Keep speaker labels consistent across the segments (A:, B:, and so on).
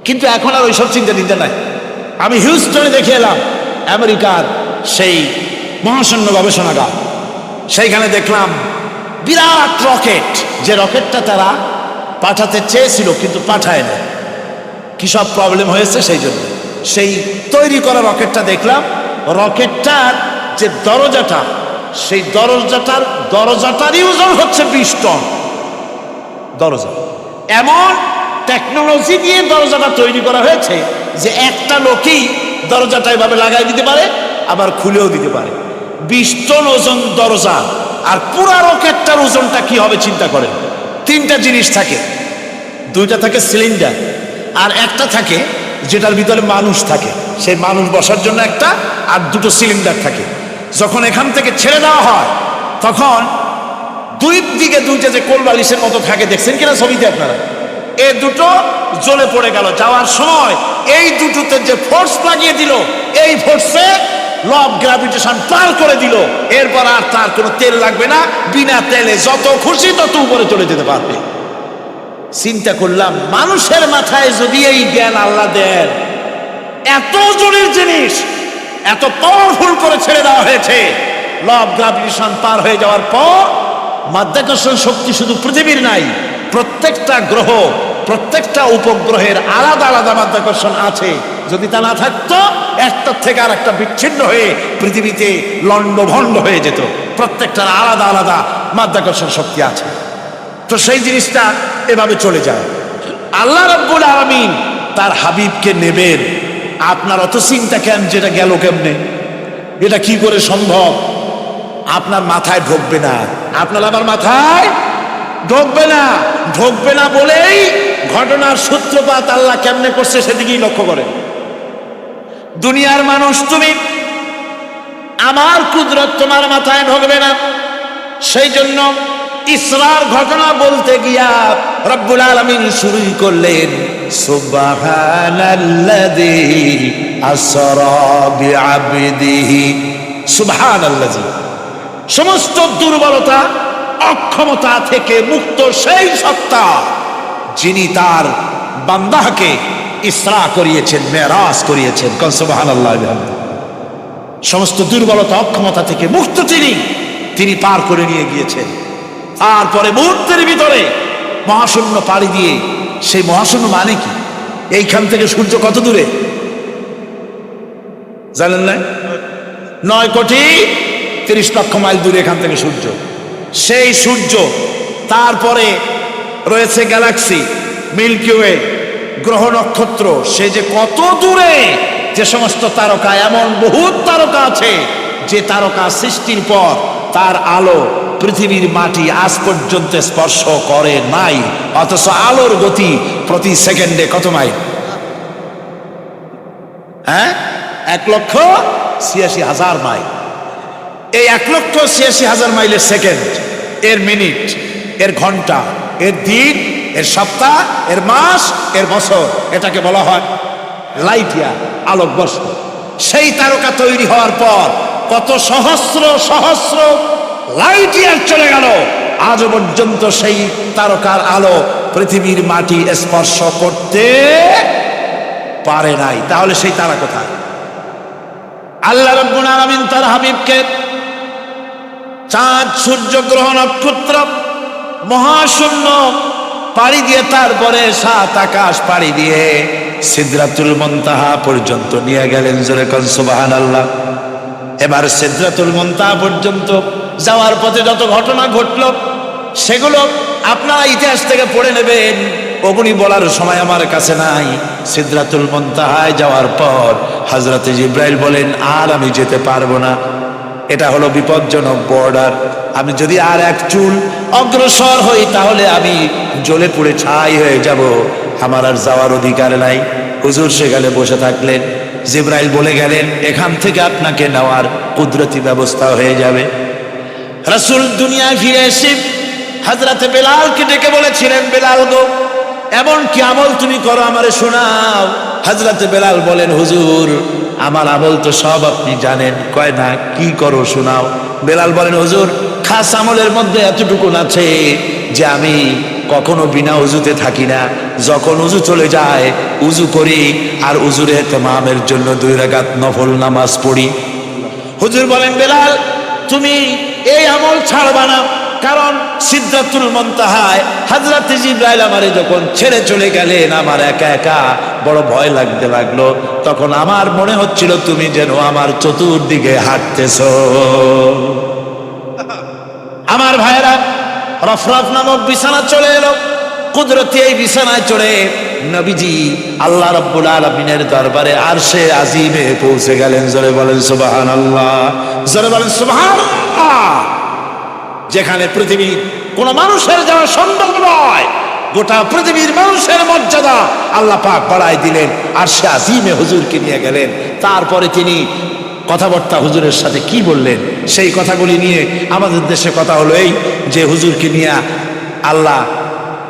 A: কিন্তু এখন আর ওইসব চিন্তা দিতে নাই। আমি হিউস্টনে দেখে এলাম আমেরিকার সেই মহাশূন্য গবেষণাগার, সেইখানে দেখলাম বিরাট রকেট, যে রকেটটা তারা পাঠাতে চেয়েছিল কিন্তু পাঠায় না, কি সব প্রবলেম হয়েছে সেই জন্য। সেই তৈরি করা রকেটটা দেখলাম, রকেটটার যে দরজাটা, সেই দরজাটারই ওজন হচ্ছে 20 টন দরজা। এমন টেকনোলজি দিয়ে দরজাটা তৈরি করা হয়েছে যে একটা লোকই দরজাটা এভাবে লাগাই দিতে পারে, আবার খুলেও দিতে পারে। 20 টন ওজন দরজা। আর পুরা রকেটটার ওজনটা কি হবে চিন্তা করেন। 3টা জিনিস থাকে, 2টা থাকে সিলিন্ডার, আর একটা থাকে যেটার ভিতরে মানুষ থাকে, সেই মানুষ বসার জন্য একটা, আর 2টো সিলিন্ডার থাকে। যখন এখান থেকে ছেড়ে দেওয়া হয় তখন দুই দিকে 2টা যে কোল বালিশের মতো থাকে, দেখছেন কিনা ছবিতে আপনারা, এই 2টো জ্বলে পড়ে গেল। যাওয়ার সময় এই 2টোতে যে ফোর্স লাগিয়ে দিল, এই ফোর্সে ল অফ গ্র্যাভিটেশন পার করে দিল। এরপর আর তার কোনো তেল লাগবে না, বিনা তেলে যত খুশি তত উপরে চলে যেতে পারবে। চিন্তা করলাম, মানুষের মাথায় যদি এই জ্ঞান আল্লাহ দেন, এত জোরের জিনিস এত পাওয়ারফুল করে ছেড়ে দেওয়া হয়েছে, ল অফ গ্র্যাভিটেশন পার হয়ে যাওয়ার পর মাধ্যাকর্ষণ শক্তি শুধু পৃথিবীর নাই, প্রত্যেকটা গ্রহ, প্রত্যেকটা উপগ্রহের আলাদা আলাদা মাধ্যাকর্ষণ আছে। যদি তা না থাকতো, একটার থেকে আর একটা বিচ্ছিন্ন হয়ে পৃথিবীতে লন্ডভন্ড হয়ে যেত। প্রত্যেকটার আলাদা আলাদা মাধ্যাকর্ষণ শক্তি আছে। তো সেই জিনিসটা এভাবে চলে যায়। আল্লাহ রাব্বুল আলামিন তার হাবিবকে নেবেন, আপনার অত চিন্তা কেন, যেটা গেল কেমনে, এটা কি করে সম্ভব, আপনার মাথায় ঢুকবে না। আপনার আবার মাথায় ঢুকবে না, ঢুকবে না বলেই ঘটনার সূত্রপাত আল্লাহ কেমনে করছে সেদিকেই লক্ষ্য করেন। দুনিয়ার মানুষ, তুমি আমার কুদরত তোমার মাথায় ঢুকবে না, সেই জন্য ইসরার ঘটনা বলতে গিয়া রব্বুল আলামিন শুরুই করলেন সুবহানাল্লাযী আসরা বিআবদিহি। সুবহানাল্লাযী, সমস্ত দুর্বলতা অক্ষমতা থেকে মুক্ত সেই সত্তা যিনি তার বান্দাকে ইসরা করিয়েছেন, মেরাজ করিয়েছেন। সুবহানাল্লাহ। সমস্ত দুর্বলতা অক্ষমতা থেকে মুক্ত তিনি পার করে নিয়ে গিয়েছেন। তারপরে মুহূর্তের ভিতরে মহাশূন্য পাড়ি দিয়ে, সেই মহাশূন্য মানে কি, এইখান থেকে সূর্য কত দূরে জানেন না? 9,30,00,000 মাইল দূরে এখান থেকে সূর্য। সেই সূর্য, তারপরে রয়েছে গ্যালাক্সি, মিল্কি ওয়ে, গ্রহ নক্ষত্র, সে যে কত দূরে, যে সমস্ত তারকা, এমন বহুত তারকা আছে যে তারকা সৃষ্টির পর তার আলো পৃথিবীর মাটি আজ পর্যন্ত স্পর্শ করে নাই, অথচ আলোর গতি প্রতি সেকেন্ডে কত মাইল? 1,86,000 মাইল। এই 1,86,000 মাইলের সেকেন্ড, এর মিনিট, এর ঘন্টা, এর দিন, এর সপ্তাহ, এর মাস, এর বছর, এটাকে বলা হয় লাইট ইয়ার, আলোকবর্ষ। সেই তারকা তৈরি হওয়ার পর কত সহস্র সহস্র লাইট ইয়ার চলে গেল, আজও পর্যন্ত সেই তারকার আলো পৃথিবীর মাটি স্পর্শ করতে পারে নাই। তাহলে সেই তারা কোথায়? আল্লাহ রাব্বুল আলামিন তার হাবিবকে চাঁদ, সূর্য, গ্রহ, নক্ষত্র, মহাশূন্য পাড়ি দিয়ে, তারপরে 7 আকাশ পাড়ি দিয়ে সিদরাতুল মুনতাহা পর্যন্ত নিয়ে গেলেন। জোরে কোন সুবহানাল্লাহ। এবার সিদরাতুল মুনতাহা পর্যন্ত যাওয়ার পথে যত ঘটনা ঘটল, সেগুলো আপনারা ইতিহাস থেকে পড়ে নেবেন, ওগুলি বলার সময় আমার কাছে নাই। সিদরাতুল মুনতাহায় যাওয়ার পর হযরতে জিবরাইল বলেন, আর আমি যেতে পারবো না, এটা হলো বিপজ্জনক বর্ডার, আমি যদি আর এক চুল অগ্রসর হই তাহলে আমি জ্বলে পুড়ে ছাই হয়ে যাব, আমার আর যাওয়ার অধিকার নাই। হুজুর সেখানে বসে থাকলেন। জিবরাইল বলে গেলেন, এখান থেকে আপনাকে নেওয়ার কুদরতি ব্যবস্থা হয়ে যাবে। রাসূল দুনিয়ায় ফিরে এসে হযরতে বেলালকে ডেকে বলেছিলেন, বেলাল গো, এমন কি আমল তুমি করো আমারে শোনাও। হযরতে বেলাল বলেন, হুজুর আমার আমল তো সব আপনি জানেন। কয় না, কি করো শোনাও। বেলাল বলেন, হুজুর খাস আমলের মধ্যে এতটুকু আছে যে আমি কখনো বিনা উজুতে থাকি না, যখন উজু চলে যায় উজু করি আর উজুর ইহতেমামের জন্য 2 রাকাত নফল নামাজ পড়ি। হুজুর বলেন, বেলাল তুমি এই আমল ছাড়বা না, কারণ সিদরাতুল মুনতাহায় হযরত জিবরাইল আমারে যখন ছেড়ে চলে গেলেন আমার একা একা বড় ভয় লাগতে লাগলো। তখন আমার মনে হচ্ছিল তুমি যেন আমার চতুর্দিকে হাঁটতেছো। আমার ভাইরা, রফরফ নামক বিছানা চলে এলো। কুদরতি এই বিছানায় চড়ে নবীজি আল্লাহ রাব্বুল আলামিনের দরবারে আরশে আজিমে পৌঁছে গেলেন। জোরে বলেন সুবহানাল্লাহ, জোরে বলেন সুবহানাল্লাহ। যেখানে পৃথিবীর কোন মানুষের যাওয়া সম্ভব নয়, গোটা পৃথিবীর মানুষের মর্যাদা আল্লাহ পাক বাড়ায় দিলেন, আরশে আজিমে হুজুরকে নিয়ে গেলেন। তারপরে তিনি কথাবার্তা হুজুরের সাথে কি বললেন সেই কথাগুলি নিয়ে আমাদের দেশে কথা হলো এই যে হুজুরকে নিয়ে আল্লাহ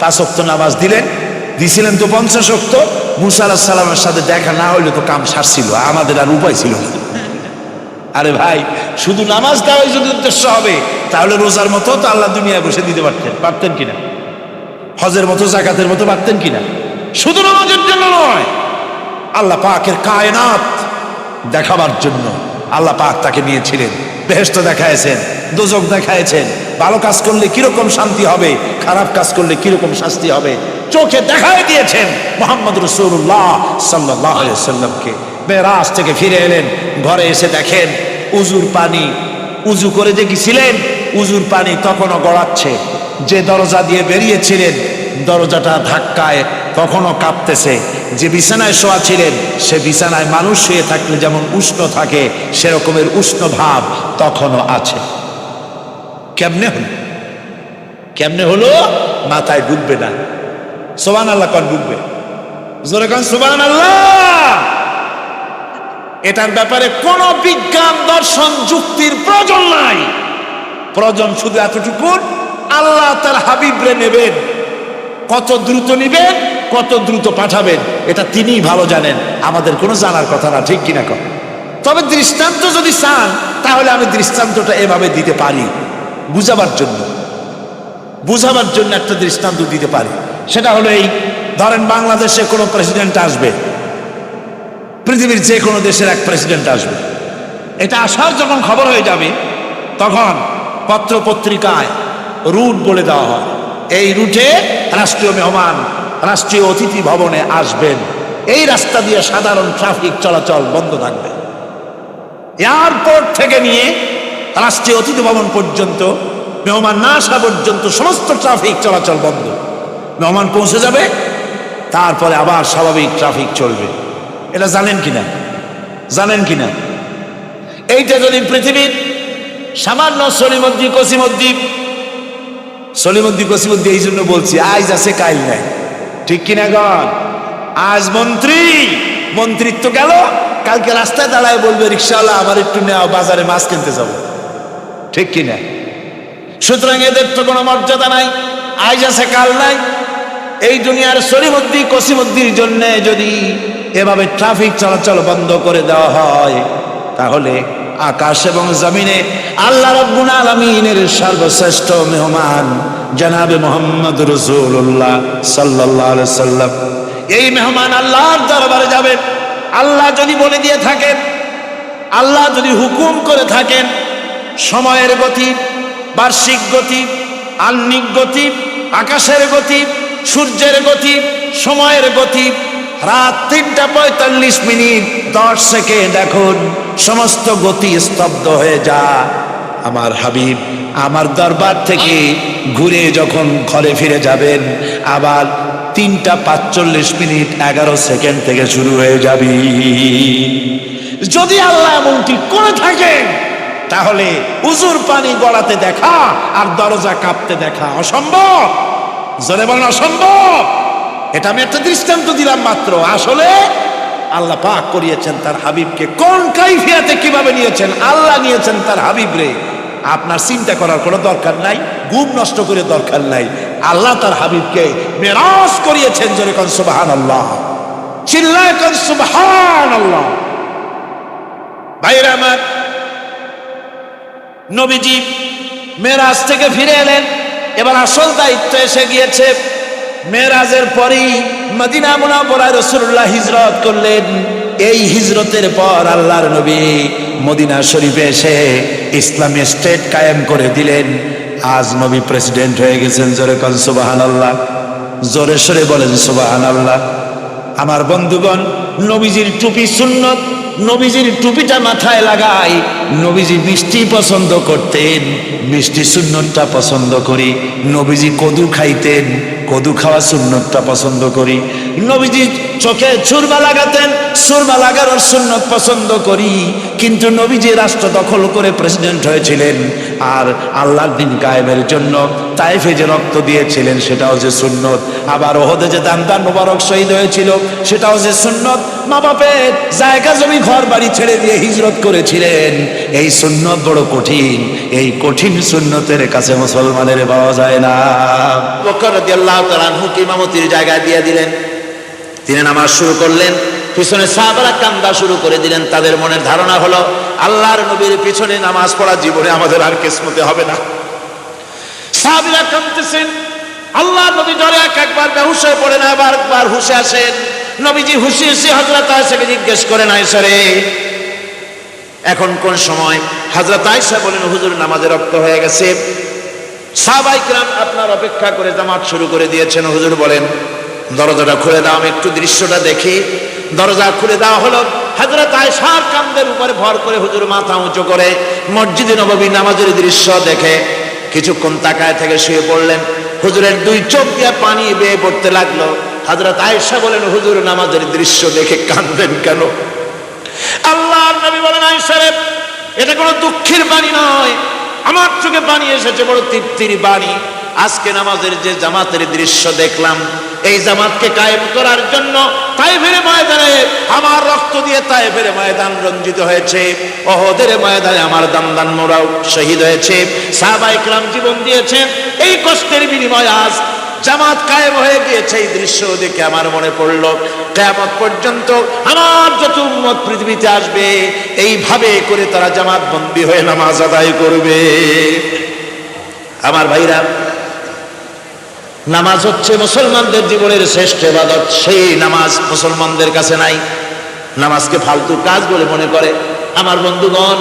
A: 5 ওয়াক্ত নামাজ দিছিলেন তো 50 ওয়াক্ত। মুসা আলাইহিস সালামের সাথে দেখা না হইলে তো কাম সারছিল, আমাদের আর উপায় ছিল না। আরে ভাই, শুধু নামাজ দেওয়াই যদি উদ্দেশ্য হবে তাহলে রোজার মতো তো আল্লাহ দুনিয়ায় বসে দিতে পারতেন কিনা, হজের মতো জাকাতের মতো পারতেন কিনা। শুধু নামাজের জন্য নয়, আল্লাহ পাকের কায়নাত দেখাবার জন্য আল্লাহ পাক তাকে নিয়েছিলেন। বেহেশত দেখাইছেন, দোজখ দেখাইছেন, ভালো কাজ করলে কিরকম শান্তি হবে, খারাপ কাজ করলে কিরকম শাস্তি হবে চোখে দেখাই দিয়েছেন মুহাম্মদ রাসূলুল্লাহ সাল্লাল্লাহু আলাইহি ওয়াসাল্লামকে। মেরাজ থেকে ফিরে এলেন, ঘরে এসে দেখেন উজুর পানি, উজু করে যে গেছিলেন উজুর পানি তখনও গড়াচ্ছে। যে দরজা দিয়ে বেরিয়েছিলেন দরজাটা ধাক্কায় তখনও কাঁপতেছে। যে বিছানায় শোয়া ছিলেন সে বিছানায় মানুষ শুয়ে থাকলে যেমন উষ্ণ থাকে সেরকমের উষ্ণ ভাব তখনও আছে। কেমনে হলো মাথায় ঢুকবে না। সুবহানাল্লাহ কোন ঢুকবে, জোরে কোন সুবহানাল্লাহ। এটার ব্যাপারে কোন বিজ্ঞান দর্শন যুক্তির প্রয়োজন নাই। প্রয়োজন শুধু এতটুকু, আল্লাহ তার হাবিবরে নেবেন, কত দ্রুত নিবেন, কত দ্রুত পাঠাবেন এটা তিনিই ভালো জানেন, আমাদের কোনো জানার কথা না, ঠিক কিনা কর। তবে দৃষ্টান্ত যদি চান তাহলে আমি দৃষ্টান্তটা এভাবে দিতে পারি, বুঝাবার জন্য একটা দৃষ্টান্ত দিতে পারি। সেটা হলো এই, ধরেন বাংলাদেশে কোনো প্রেসিডেন্ট আসবে, পৃথিবীর যে কোনো দেশের এক প্রেসিডেন্ট আসবে। এটা আসার যখন খবর হয়ে যাবে তখন পত্র পত্রিকায় রুট বলে দেওয়া হয়, এই রুটে রাষ্ট্রীয় মেহমান রাষ্ট্রীয় অতিথি ভবনে আসবেন, এই রাস্তা দিয়ে সাধারণ ট্রাফিক চলাচল বন্ধ থাকবে। এয়ারপোর্ট থেকে নিয়ে রাষ্ট্রীয় অতিথি ভবন পর্যন্ত মেহমান না আসা পর্যন্ত সমস্ত ট্রাফিক চলাচল বন্ধ। মেহমান পৌঁছে যাবে, তারপরে আবার স্বাভাবিক ট্রাফিক চলবে। এটা জানেন কিনা? এইটা যদি পৃথিবীর সামান্য সলিমদ্দি কসিমদ্দি এই জন্য বলছি, আজ আছে কাল নাই, ঠিক কিনা গণ? আজ মন্ত্রিত্ব গেল, কালকে রাস্তায় দাঁড়ায় বলবে রিক্সাওয়ালা আমার একটু নেওয়া, বাজারে মাছ কিনতে যাবো, ঠিক কিনা? সুতরাং এদের তো কোনো মর্যাদা নাই, আজ আছে কাল নাই। এই দুনিয়ার সলিমদ্দি কসিমদ্দির জন্য যদি এভাবে ট্রাফিক চলাচল বন্ধ করে দেওয়া হয় তাহলে আকাশ এবং জমিনে আল্লাহ রাব্বুল আলামিনের সর্বশ্রেষ্ঠ মেহমান জনাবে মুহাম্মদ রাসূলুল্লাহ সাল্লাল্লাহু আলাইহি সাল্লাম, এই মেহমান আল্লাহর দরবারে যাবেন। আল্লাহ যদি বলে দিয়ে থাকেন, আল্লাহ যদি হুকুম করে থাকেন, সময়ের গতি, বার্ষিক গতি, আহ্নিক গতি, আকাশের গতি, সূর্যের গতি, সময়ের গতি, রাত 3টা 45 মিনিট 10 সেকেন্ড, এখন সমস্ত গতি স্তব্ধ হয়ে যায়। আমার হাবিব আমার দরবার থেকে ঘুরে যখন ঘরে ফিরে যাবেন আবার 3টা 45 মিনিট 11 সেকেন্ড থেকে শুরু হয়ে যাবে। যদি আল্লাহ এমনটি করে থাকেন তাহলে উজুর পানি গড়াতে দেখা আর দরজা কাঁপতে দেখা অসম্ভব। জোরে বলেন অসম্ভব। এটা আমি একটা দৃষ্টান্ত দিলাম মাত্র। আসলে আল্লাহ পাক করিয়েছেন তার হাবিবকে, কোন কাইফিয়াতে কিভাবে নিয়েছেন আল্লাহ নিয়েছেন তার হাবিবরে। আপনার চিন্তা করার কোনো দরকার নাই, ঘুম নষ্ট করে দরকার নাই। আল্লাহ তার হাবিবকে মেরাজ করিয়েছেন। জোরে কোন সুবহানাল্লাহ, চিল্লায় কোন সুবহানাল্লাহ। ভাইরা আমার, নবীজি মেরাজ থেকে ফিরে এলেন, এবার আসল দায়িত্ব এসে গিয়েছে। মেরাজের পরেই মদিনা মুনাওয়ারায় রাসূলুল্লাহ হিজরত করলেন। এই হিজরতের পর আল্লাহর নবী মদিনা শরীফে এসে ইসলামী স্টেট কায়েম করে দিলেন। আজ নবী প্রেসিডেন্ট হয়ে গেছেন। জোরে কোন সুবহানাল্লাহ, জোরে সরে বলেন সুবহানাল্লাহ। আমার বন্ধুগণ, নবীজির টুপি সুন্নত, নবীজির টুপিটা মাথায় লাগাই। নবীজি মিষ্টি পছন্দ করতেন, মিষ্টি সুন্নতটা পছন্দ করি। নবীজি কদু খাইতেন, কদু খাওয়া সুন্নতটা পছন্দ করি। নবীজি চোখে সুরমা লাগাতেন, সুরমা লাগানোর সুন্নত পছন্দ করি। কিন্তু নবীজি রাষ্ট্র দখল করে প্রেসিডেন্ট হয়েছিলেন, আর আল্লাহর দ্বীন কায়েমের জন্য তায়েফে যে রক্ত দিয়েছিলেন সেটাও যে সুন্নত। আবার ওহদে যে দান মোবারক শহীদ হয়েছিল সেটাও যে সুন্নত। মা বাপের জায়গা জমি ঘর বাড়ি ছেড়ে দিয়ে হিজরত করেছিলেন। এই সুন্নত বড় কঠিন, এই কঠিন সুন্নতের কাছে মুসলমানের পাওয়া যায় না। বকর রাদিয়াল্লাহু তাআলা আনহুকে ইমামতির জায়গায় দিয়ে দিলেন। তিনি নামাজ শুরু করলেন, পিছনে সাহাবারা কান্দা শুরু করে দিলেন। তাদের মনের ধারণা হলো আল্লাহর নবীর পিছনে নামাজ পড়া জীবনে আমাদের আর কিসমতে হবে না। সাহাবীরা কাঁদতেছেন, আল্লাহর নবী জ্বরে একবার বেহুশ হয়ে পড়েন, আবার একবার হুশে আসেন। নবীজি হুশে এসে হযরত আয়েশাকে জিজ্ঞেস করেন, আয়েশা রে এখন কোন সময়? হযরত আয়েশা বলেন, হুজুর নামাজে রক্ত হয়ে গেছে। সাহাবায়ে কিরাম আপনার অপেক্ষা করে জামাত শুরু করে দিয়েছেন। হুজুর বলেন দরজাটা খুলে দাও, আমি একটু দৃশ্যটা দেখি। দরজা খুলে দেওয়া হলো। হযরত আয়েশার কাঁধের উপরে ভর করে হুজুর মাথা উঁচু করে মসজিদে নববী নামাজের দৃশ্য দেখে কিছুক্ষণ তাকায় থেকে শুয়ে পড়লেন। হুজুরের দুই চোখ দিয়ে পানি বেয়ে পড়তে লাগলো। হযরত আয়েশা বলেন, হুজুর নামাজের দৃশ্য দেখে কাঁদেন কেন? আল্লাহর নবী বলেন, আয়েশা রে এটা কোনো দুঃখের বাণী নয়, আমার চোখে পানি এসেছে বড় তৃপ্তির বাণী। আজকে নামাজের যে জামাতের দৃশ্য দেখলাম, এই জামাতকে কায়েম করার জন্য তায়েফের ময়দানে আমার রক্ত দিয়ে তায়েফের ময়দান রঞ্জিত হয়েছে। ওহদের ময়দানে আমার দামদান মোরাও শহীদ হয়েছে। সাহাবায়ে কিরাম জীবন দিয়েছেন। এই কষ্টের বিনিময়ে আজ জামাত কায়েম হয়ে গিয়েছে। এই দৃশ্য দেখে আমার মনে পড়লো কিয়ামত পর্যন্ত আমার যত উম্মত পৃথিবীতে আসবে এইভাবে করে তারা জামাত বন্দী হয়ে নামাজ আদায় করবে। আমার ভাইরা, নামাজ হচ্ছে মুসলমানদের জীবনের শ্রেষ্ঠ ইবাদত। সেই নামাজ মুসলমানদের কাছে নাই। নামাজকে ফালতু কাজ বলে মনে করে। আমার বন্ধুগণ,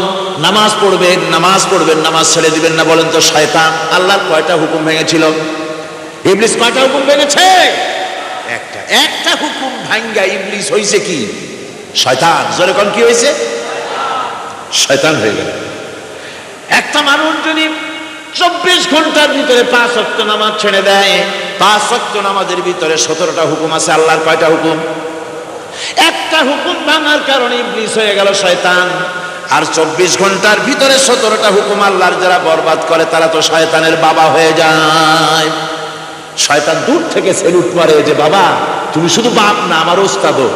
A: নামাজ পড়বেন, নামাজ পড়বেন, নামাজ ছেড়ে দিবেন না। বলেন তো শয়তান আল্লাহর কয়টা হুকুম ভেঙেছিল? ইবলিস কয়টা হুকুম ভেঙেছে? একটা হুকুম ভাঙ্গা ইবলিস হইছে কি? শয়তান। জোরে কোন কি হয়েছে? শয়তান হয়ে গেল। একটা মানুষ যদি 24 ঘন্টার ভিতরে 5 ওয়াক্ত নামাজ ছেড়ে দেয়, 5 ওয়াক্ত নামাজের ভিতরে 17টা হুকুম আছে। আল্লাহর কয়টা হুকুম? একটা হুকুম ভাঙার কারণে ইবলিস হয়ে গেল শয়তান। আর 24 ঘন্টার ভিতরে 17টা হুকুম আল্লাহর যারা বরবাদ করে তারা তো শয়তানের বাবা হয়ে যায়। শয়তান দূর থেকে সেলুট মারে যে বাবা তুমি শুধু বাপ না, আমার ওস্তাদও।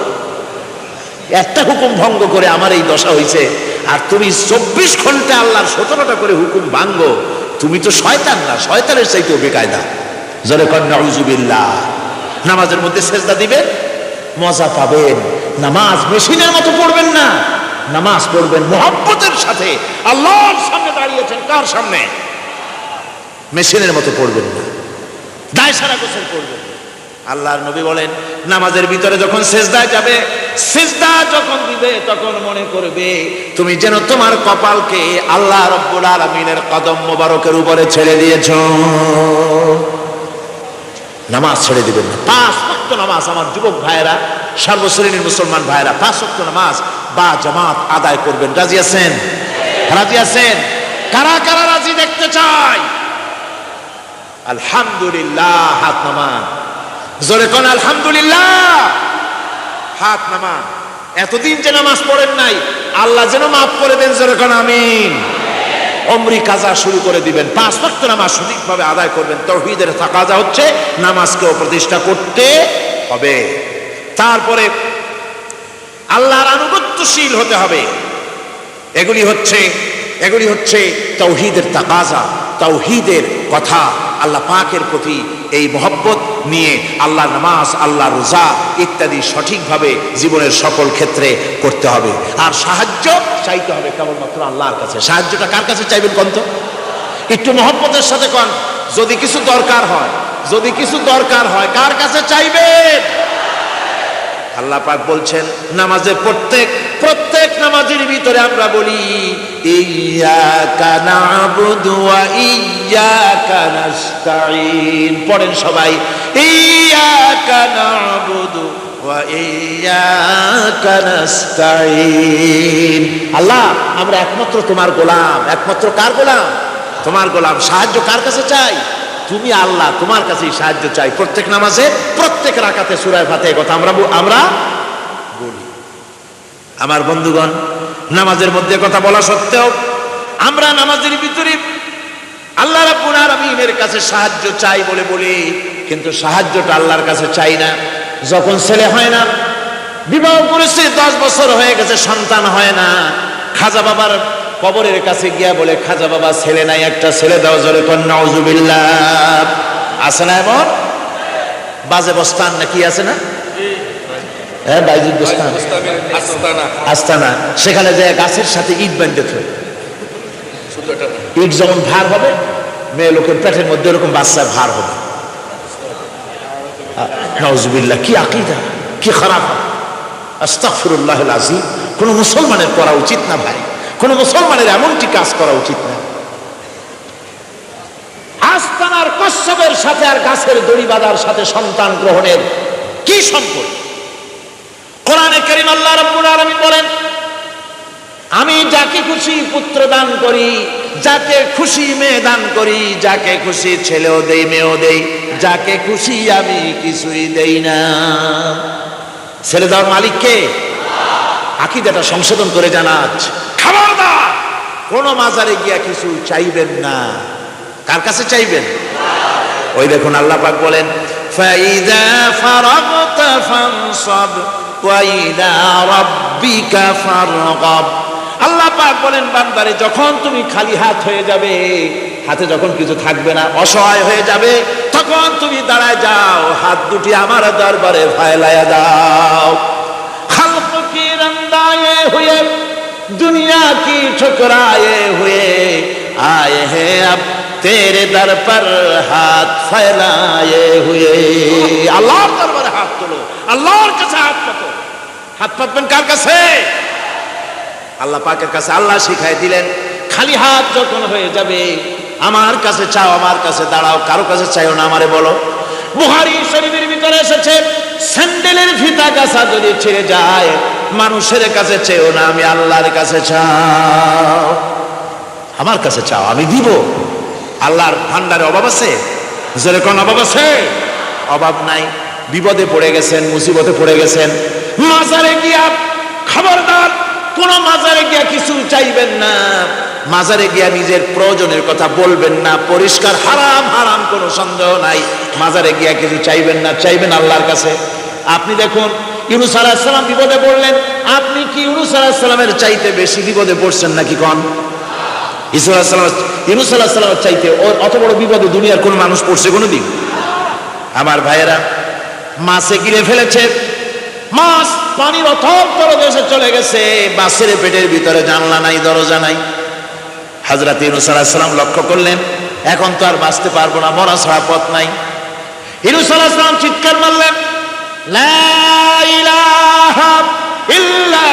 A: একটা হুকুম ভঙ্গ করে আমার এই দশা হয়েছে, আর তুমি 24 ঘন্টা আল্লাহর 17টা করে হুকুম ভাঙ্গো। তুমি তো শয়তান না, শয়তানের চাইতেও বেকায়দা। জোরে কোন নাউজুবিল্লাহ। নামাজের মধ্যে সেজদা দিবেন, মজা পাবেন। নামাজ মেশিনের মতো পড়বেন না, নামাজ পড়বেন মুহাব্বতের সাথে। আল্লাহর সামনে দাঁড়িয়েছেন, কার সামনে? মেশিনের মতো পড়বেন না, দায় সারা গোসল করবেন। আল্লাহর নবী বলেন নামাজের ভিতরে যখন সেজদায় যাবে, সেজদা যখন দিবে তখন মনে করবে তুমি যেন তোমার কপালকে আল্লাহ রাব্বুল আলামিনের কদম মোবারকের উপরে ছেড়ে দিয়েছো। নামাজ ছেড়ে দিবেন না। 5 ওয়াক্ত নামাজ আমার যুবক ভাইয়েরা, সর্বশ্রেণীর মুসলমান ভাইয়েরা 5 ওয়াক্ত নামাজ বা জামাত আদায় করবেন। রাজি আছেন? রাজি আছেন? কারা কারা রাজি দেখতে চাই? আলহামদুলিল্লাহ, হাত নামান। জোরে কোন আলহামদুলিল্লাহ, হাত নামান। এতদিন যে নামাজ পড়েন নাই, আল্লাহ যেন মাফ করে দেন। জোরে কোন আমিন। উমরি কাজা শুরু করে দিবেন। 5 ওয়াক্ত নামাজ সঠিকভাবে আদায় করবেন। তাওহীদের তাকাজা হচ্ছে নামাজকেও প্রতিষ্ঠা করতে হবে। তারপরে আল্লাহর আনুগত্যশীল হতে হবে। এগুলি হচ্ছে তাওহীদের তাকাজা, তাওহীদের কথা। আল্লাহ পাকের প্রতি এই মহব্বত নিয়ে আল্লাহ নামাজ, আল্লাহ রোজা ইত্যাদি সঠিকভাবে জীবনের সকল ক্ষেত্রে করতে হবে। আর সাহায্য চাইতে হবে কেবলমাত্র আল্লাহর কাছে। সাহায্যটা কার কাছে চাইবেন কন তো? একটু মহব্বতের সাথে কন, যদি কিছু দরকার হয়, যদি কিছু দরকার হয় কার কাছে চাইবেন? আল্লাহ পাক বলছেন নামাজে প্রত্যেক নামাজের ভিতরে আমরা বলি ইয়্যাকা না'বুদু ওয়া ইয়্যাকা নাস্তাঈন। পড়েন সবাই, ইয়্যাকা না'বুদু ওয়া ইয়্যাকা নাস্তাঈন। আল্লাহ আমরা একমাত্র তোমার গোলাম। একমাত্র কার গোলাম? তোমার গোলাম। সাহায্য কার কাছে চাই? তুমি আল্লাহ, তোমার কাছেই সাহায্য চাই। প্রত্যেক নামাজে প্রত্যেক রাকাতে সূরা ফাতিহার কথা আমরা বলি। আমার বন্ধুগণ, নামাজের মধ্যে কথা বলা সত্ত্বেও আমরা নামাজের ভিতরে আল্লাহ রাব্বুল আলামিনের কাছে সাহায্য চাই বলে বলি, কিন্তু সাহায্যটা আল্লাহর কাছে চাই না। যখন ছেলে হয় না, বিবাহ করেছে 10 বছর হয়ে গেছে, সন্তান হয় না, খাজা বাবার কবরের কাছে গিয়া বলে খাজা বাবা ছেলে নাই, একটা ছেলে দাও। জোরে কোন নাউজুবিল্লাহ। আছে না এমন? বাজে বস্তান নাকি আছে না? হ্যাঁ, বাইজুদ বস্তান, আস্তানা। সেখানে যে গাছের সাথে ইট বাঁধতে থাকে, ইট যেমন ভার হবে, মেয়ে লোকের পেটের মধ্যে এরকম বাচ্চা ভার হবে। নাউজুবিল্লাহ, কি আকীদা, কি খারাপ! আস্তাগফিরুল্লাহুল আযীম। কোন মুসলমানের করা উচিত না ভাই, কোন মুসলমানের এমনটি কাজ করা উচিত না। আস্তানার কচ্ছপের সাথে আর গাছের দড়ি বাঁধার সাথে সন্তান গ্রহণের কি সম্পর্ক? কোরআনে কারীম আল্লাহ রাব্বুল আলামিন বলেন, আমি যাকে খুশি পুত্র দান করি, যাকে খুশি মেয়ে দান করি, যাকে খুশি ছেলেও দেই মেয়েও দেই, যাকে খুশি আমি কিছুই দেই না। ছেলে দেওয়ার মালিক কে? আকীদাটা সংশোধন করে জানাচ্ছ। খবরদার কোন মাজারে গিয়া কিছু চাইবেন না। কার কাছে চাইবেন? ওই দেখুন আল্লাহ পাক বলেন, ফাইদা ফারাগতা ফানসাব ওয়া ইলা রাব্বিকা ফারগাব। আল্লাহ পাক বলেন, বান্দারে যখন তুমি খালি হাত হয়ে যাবে, হাতে যখন কিছু থাকবে না, অসহায় হয়ে যাবে, তখন তুমি দাঁড়ায় যাও, হাত দুটি আমার দরবারে ফায়লায়া দাও। খালক কি রন্দায়ে হুয়ে, दुनिया की ठुकराए हुए आए हैं अब तेरे दर पर हाथ फैलाए हुए। আল্লাহর দরবারে হাত তোলো, আল্লাহর কাছে হাত পাতো। হাত পাতবেন কার কাছে? আল্লাহ পাকের কাছে। আল্লাহ শিখাই দিলেন, খালি হাত যখন হয়ে যাবে আমার কাছে চাও, আমার কাছে দাঁড়াও, কারো কাছে চাইও না, আমারে বলো। বুখারী শরীফের ভিতরে এসেছে, স্যান্ডেলের ফিতা কাছা যদি ছিঁড়ে যায় মানুষের কাছে চেয়েও না, আমি আল্লাহর কাছে চাও। আমার কাছে চাও, আমি দিব। আল্লাহর ভান্ডারে অভাব আছে? যেরকম অভাব আছে? অভাব নাই। বিপদে পড়ে গেছেন, মুসিবতে পড়ে গেছেন, মাজারে গিয়া খবরদার কোন মাজারে গিয়া কিছু চাইবেন না। মাজারে গিয়া নিজের প্রয়োজনের কথা বলবেন না। পরিষ্কার হারাম, হারাম কোনো সন্দেহ নাই। মাজারে গিয়া কিছু চাইবেন না, চাইবেন আল্লাহর কাছে। আপনি দেখুন ইউনূস আলাইহিস সালাম বিপদে পড়লেন, আপনি কি ইউনূস আলাইহিস সালামের চাইতে বেশি বিপদে পড়ছেন নাকি? কোন ইউনূস আলাইহিস সালামের চাইতে অত বড় বিপদে দুনিয়ার কোন মানুষ পড়ছে কোনোদিন? আমার ভাইয়েরা, মাছে গিলে ফেলেছে, মাছ পানির অথর তলদেশে চলে গেছে, মাছের পেটের ভিতরে জানলা নাই, দরজা নাই। হযরত ইউনূস আলাইহিস সালাম লক্ষ্য করলেন, এখন তো আর বাঁচতে পারবো না, মরা ছাড়া পথ নাই। ইউনূস আলাইহিস সালাম চিৎকার মারলেন, লা ইলাহা ইল্লা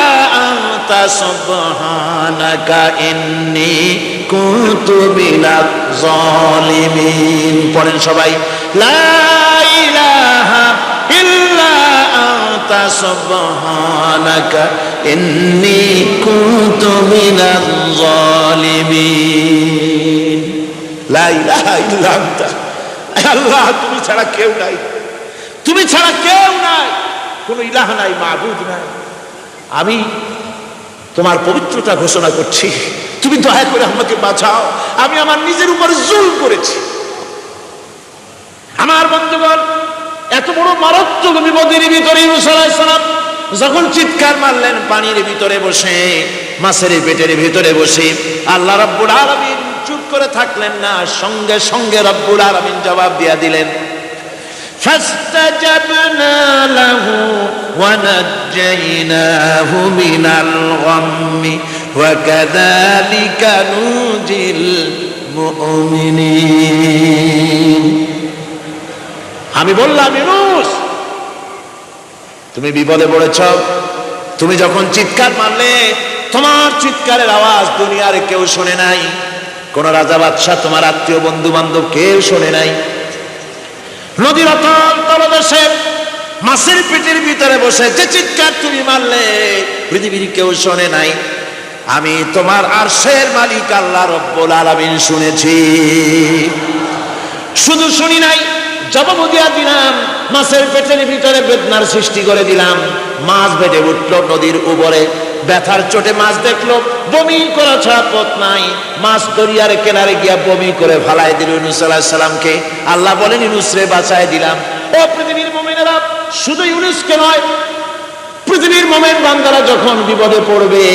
A: আনতা সুবহানাকা ইন্নী কুনতু মিনাজ জালিমিন। পড়েন সবাই, লা ইলাহা ইল্লা আনতা সুবহানাকা ইন্নী কুনতু মিনাজ জালিমিন। লা ইলাহা ইল্লা আনতা, আল্লাহ তুমি ছাড়া কেউ নাই, তুমি ছাড়া কেউ নাই, কোন ইলাহ নাই, মাবুদ নাই। আমি তোমার পবিত্রতা ঘোষণা করছি, তুমি দয়া করে আমাকে বাঁচাও, আমি আমার নিজের উপর জুলম করেছি। আমার বন্ধুগণ, এত বড় মারাত্মক বিপদের ভিতরে ইউনূস আলাইহিস সালাম যখন চিৎকার মারলেন, পানির ভিতরে বসে, মাছের পেটের ভিতরে বসে, আল্লাহ রাব্বুল আলামিন চুপ করে থাকলেন না, সঙ্গে সঙ্গে রব্বুল আলামিন জবাব দিয়া দিলেন, فاستجبنا له ونجيناه من الغم وكذلك ننجي
B: মুমিনিন।
A: আমি বললাম, ইউনূস তুমি বিপদে পড়েছ। তুমি যখন চিৎকার মারলে, তোমার চিৎকারের আওয়াজ দুনিয়ার কেউ শোনে নাই। কোন রাজা বাদশাহ, তোমার আত্মীয় বন্ধু বান্ধব কেউ শোনে নাই। নদীর অতল তলদেশে মাছের পেটের ভিতরে বসে যে চিৎকার তুমি মারলে, পৃথিবীর কেউ শোনে নাই। আমি তোমার আরশের মালিক আল্লাহ রব্বুল আলামিন শুনেছি। শুধু শুনি নাই, জবাব দিয়া দিলাম। মাছের পেটের ভিতরে বেদনার সৃষ্টি করে দিলাম। মাছ বেড়ে উঠল নদীর উপরে, ব্যথার চোটে মাছ দেখলো, বমি করা ছাড়া পথ নাই। মাছ দরিয়ার কিনারে গিয়া বমি করে ফালাই দিল ইউনূস আলাইহিস সালামকে। আল্লাহ বলেন, ইউনূস রে বাঁচায় দিলাম। ও পৃথিবীর মুমিনেরা, শুধু ইউনূসকে নয়, পৃথিবীর মুমিন বান্দারা যখন বিপদে পড়বে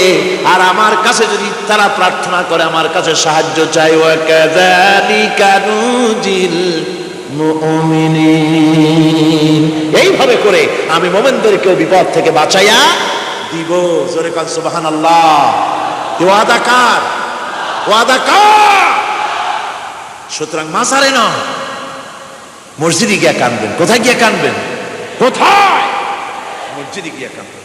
A: আর আমার কাছে যদি তারা প্রার্থনা করে, আমার কাছে সাহায্য চাই, ওয়া কাযালিকা নুজিল মুমিনিন, এইভাবে করে আমি মুমিনদেরকেও বিপদ থেকে বাঁচাইয়া দিব। জোরে কান সুবহানাল্লাহ। ওয়াদা কার? ওয়াদা কার? সুতরাং মাজারে না, মসজিদে গিয়া কাঁদবেন। কোথায় গিয়া কাঁদবেন? কোথায়? মসজিদে গিয়া কাঁদবেন।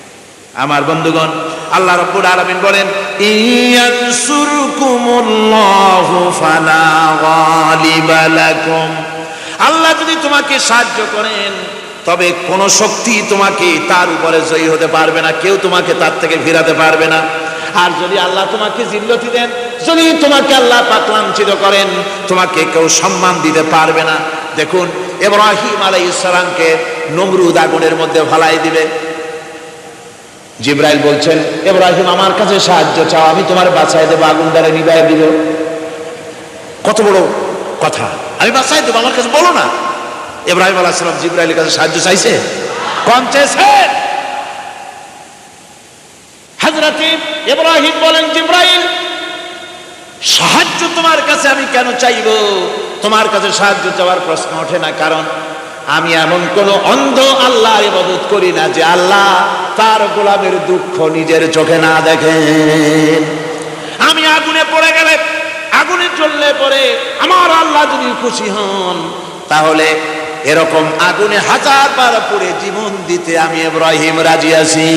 A: আমার বন্ধুগণ, আল্লাহ রাব্বুল আলামিন বলেন, ইয়ানসুরকুমুল্লাহু ফালা গালিবা লাকুম, আল্লাহ যদি তোমাকে সাহায্য করেন তবে কোন শক্তি তোমাকে তার উপরে জয়ী হতে পারবে না, কেউ তোমাকে তার থেকে ফিরাতে পারবে না। আর যদি আল্লাহ তোমাকে জিল্লতি দেন, যদি তোমাকে আল্লাহ পাক লাঞ্ছিত করেন, তোমাকে কেউ সম্মান দিতে পারবে না। দেখুন, ইব্রাহিম আলাইহিস সালামকে নমরুদ আগুনের মধ্যে ফালাই দিবে। জিবরাইল বলছেন, ইব্রাহিম আমার কাছে সাহায্য চাও, আমি তোমার বাঁচায় দেবো, আগুন দ্বারা নিভাইয়া দিব। কত বড় কথা! আমি বাঁচাই দেবো, আমার কাছে বলো না। ইব্রাহিম আলাইহিস সালাম জিবরাইলের কাছে সাহায্য চাইছে? কম চেয়েছে? হযরত ইব্রাহিম বলেন, জিবরাইল সাহায্য তোমার কাছে আমি কেন চাইবো? তোমার কাছে সাহায্য চাওয়ার প্রশ্ন ওঠে না, কারণ আমি এমন কোন অন্ধ আল্লাহর ইবাদত করি না যে আল্লাহ তার গোলামের দুঃখ নিজের চোখে না দেখেন। আমি আগুনে পড়ে গেলে, আগুনে জ্বললে পরে আমার আল্লাহ যদি খুশি হন, তাহলে এরকম আগুনে 1000 বার পড়ে জীবন দিতে আমি ইব্রাহিম রাজি আছি।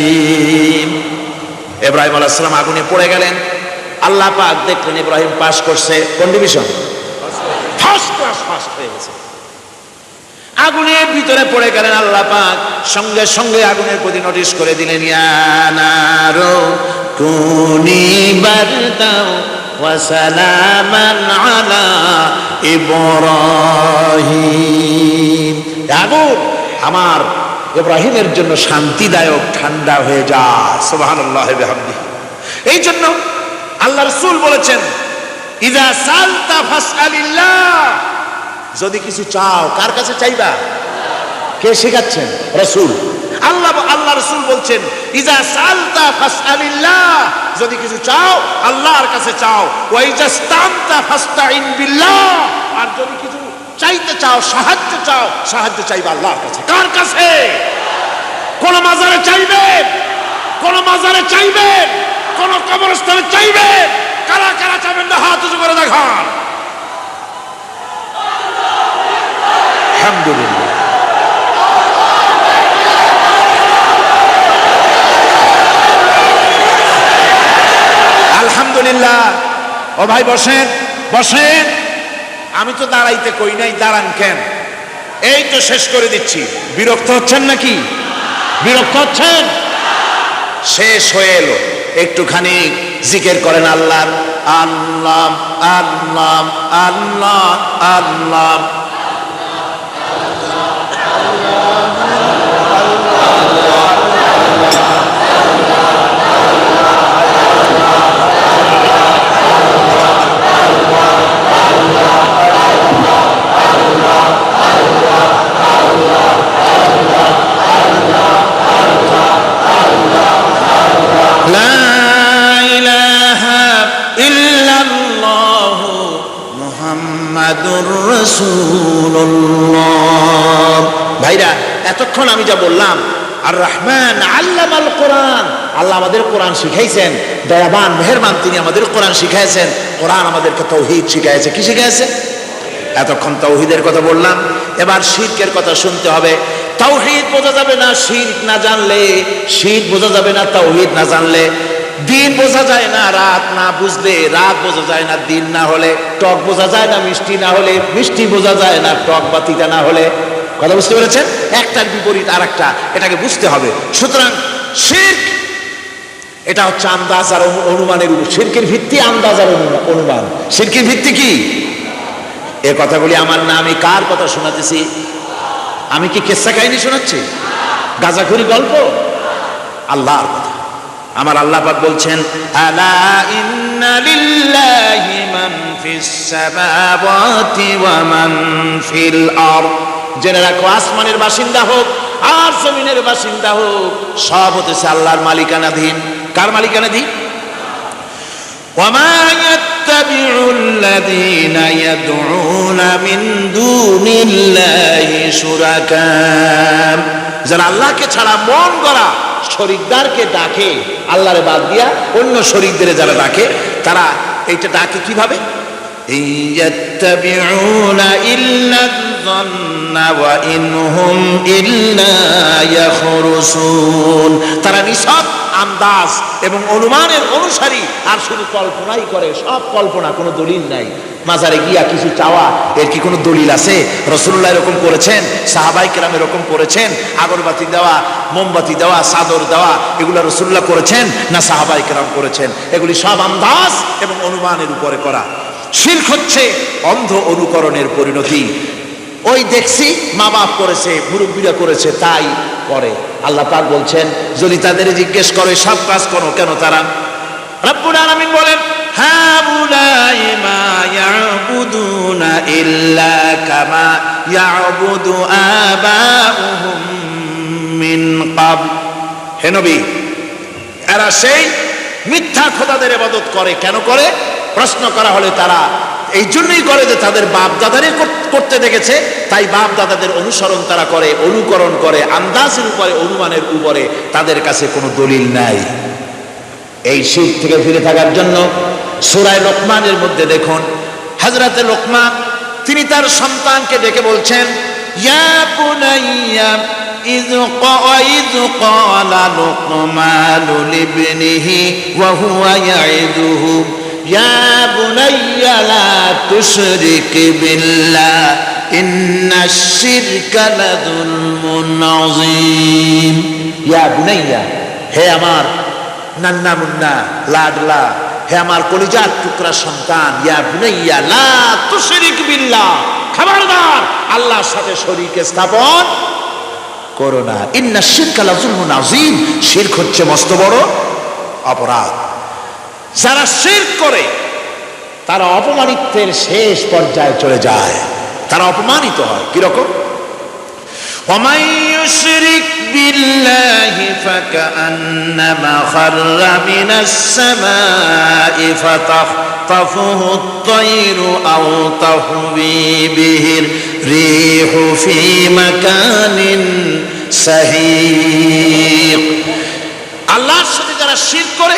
A: ইব্রাহিম আলাইহিস সালাম আগুনে পড়ে গেলেন। আল্লাহ পাক দেখলেন ইব্রাহিম পাস করছে। কোন ডিভিশন? ফার্স্ট ক্লাস পাস হয়ে গেছে। আগুনের ভিতরে পড়ে গেলেন। আল্লাহ পাক সঙ্গে সঙ্গে আগুনের প্রতি নোটিশ করে দিলেন, ইয়া নারু কুনি বারদাও ওয়া সালামান আলা ইব্রাহিম। আগুন আমার ইব্রাহিমের জন্য শান্তিদায়ক, ঠান্ডা হয়ে যা। সুবহানাল্লাহ ওয়া বিহামদিহি। এই জন্য আল্লাহ রাসূল বলেছেন, ইযা সালতা ফাসআলিল্লাহ, যদি কিছু চাও কার কাছে চাইবা? কে শেখাচ্ছেন? রাসূল। আল্লাহ রাসূল বলছেন, ইযা সালতা ফাসআলিল্লাহ, যদি কিছু চাও আল্লাহর কাছে চাও। ওয়া ইযা ইসতানতা ফাসতাইন বিল্লাহ, আর যদি কিছু চাইতে চাও, সাহায্য চাও, সাহায্য চাইবা আল্লাহর কাছে। কার কাছে? কোন মাজারে চাইবেন? কোন মাজারে চাইবেন? কোন কবরস্থানে চাইবেন? কারা কারা চাইবেন না হাত উঁচু করে দেখান। আলহামদুলিল্লাহ। আলহামদুলিল্লাহ। ও ভাই বসেন, বসেন। আমি তো দাঁড়াইতে কই নাই, দাঁড়ান কেন? এই তো শেষ করে দিচ্ছি। বিরক্ত হচ্ছেন নাকি? বিরক্ত হচ্ছেন? শেষ হয়ে এলো, একটুখানি জিকির করেন আল্লাহ আল্লাহ আল্লাহ আল্লাহ আল্লাহ। ভাইরা, এতক্ষণ আমি যা বললাম, আর রহমান আল্লামাল কোরআন, আল্লাহ আমাদের কোরআন শিখাইছেন, দয়াবান মেহেরবান তিনি আমাদের কোরআন শিখাইছেন। কোরআন আমাদেরকে তাওহীদ শিখাইছে। কি শিখাইছে? এতক্ষণ তাওহীদের কথা বললাম, এবার শিরকের কথা শুনতে হবে। তাওহীদ বোঝা যাবে না শিরক না জানলে, শিরক বোঝা যাবে না তাওহীদ না জানলে। দিন বোঝা যায় না রাত না বুঝলে, রাত বোঝা যায় না দিন না হলে, টক বোঝা যায় না মিষ্টি না হলে, মিষ্টি বোঝা যায় না টক বা তিতা না হলে। কথা বুঝতে পেরেছেন? একটার বিপরীত আর একটা, এটাকে বুঝতে হবে। সুতরাং শিরক এটা হচ্ছে আন্দাজ আর অনুমানের উপর। শিরকের ভিত্তি আন্দাজ আর অনুমান। শিরকের ভিত্তি কি? এ কথাগুলি আমার না, আমি কার কথা শোনাতেছি? আমি কি কিসসা কাহিনী শোনাচ্ছি? গাঁজাখুরি গল্প? আল্লাহর কথা। আমার আল্লাহ পাক বলছেন, আলা ইন্না লিল্লাহি মান ফিস সামাওয়াতি ওয়া মান ফিল আরদ। জেনে রাখো, আসমানের বাসিন্দা হোক আর জমিনের বাসিন্দা হোক, সব হতেছে আল্লাহর মালিকানাধীন। কার মালিকানাধীন? وما يتبع الذين يدعون من دون الله شركاء। যারা আল্লাহকে ছাড়া মন গড়া শরীকদারকে ডাকে, আল্লাহরে বাদ দিয়া অন্য শরীকদের যারা ডাকে, তারা এইটা ডাকে কিভাবে? ইয়াত্তাবিউনা ইল্লা যন্না ওয়া ইনহুম ইল্লা ইয়াখরুসুন। তারা নিছক আন্দাজ এবং অনুমানের অনুসারী, আর শুধু কল্পনাই করে। সব কল্পনা, কোনো দলিল নাই। মাজারে গিয়া কিছু চাওয়া, এর কি কোনো দলিল আছে? রাসূলুল্লাহ এরকম করেছেন, সাহাবায়ে কেরাম এরকম করেছেন? আগরবাতি দেওয়া, মোমবাতি দেওয়া, চাদর দেওয়া, এগুলো রাসূলুল্লাহ করেছেন না সাহাবায়ে কেরাম করেছেন? এগুলি সব আন্দাজ এবং অনুমানের উপরে করা। শিরক হচ্ছে অন্ধ অনুকরণের পরিণতি। ওই দেখছি মা বাপ করেছে, মুরব্বীরা করেছে, তাই করে। আল্লাহ পাক বলছেন, যদি তাদের জিজ্ঞেস করে সব কাজ করো কেন তারা? রব্বুল আলামিন বলেন, হাউলাই মা ইয়াবুদুনা ইল্লা কামা ইয়াবুদু আবাউহুম মিন ক্বাবল। হে নবী, এরা সেই মিথ্যা খোদাদের ইবাদত করে। কেন করে? প্রশ্ন করা হলে তারা এই জন্যই করে যে তাদের বাপ দাদারে করতে দেখেছে, তাই বাপ দাদাদের অনুসরণ তারা করে, অনুকরণ করে, আন্দাজের উপরে, অনুমানের উপরে। তাদের কাছে কোনো দলিল নাই। এই শিরক থেকে ফিরে থাকার জন্য সূরা লোকমানের মধ্যে দেখুন, হযরতে লোকমান তিনি তার সন্তানকে ডেকে বলছেন, ইয়া বুনাইয়া إذ قال لقمان لابنه وهو يعظه يا بني لا تشرك بالله إن الشرك لظلم عظيم। يا بني, হে আমার নান্না মুন্না লাডলা, হে আমার কলিজার টুকরা সন্তান, ইয়া বুনাইয়া লা তুশরিক বিল্লাহ, খবরদার আল্লাহর সাথে শরীক স্থাপন করো না। ইন্না শিরকা লাযুলমুন আযীম, শিরক হচ্ছে মস্ত বড় অপরাধ। যারা শিরক করে তারা অপমানিত্বের শেষ পর্যায়ে চলে যায়, তারা অপমানিত হয়। কিরকম? ওয়ামান ইউশরিক বিল্লাহি ফাকান্নামা খাররা মিনাস সামাই ফাতাখতাফুহু আত-তায়রু আও তাহবি বিহির রিহু ফি মাকানিন সাহিক। আল্লাহর সাথে যারা শিরক করে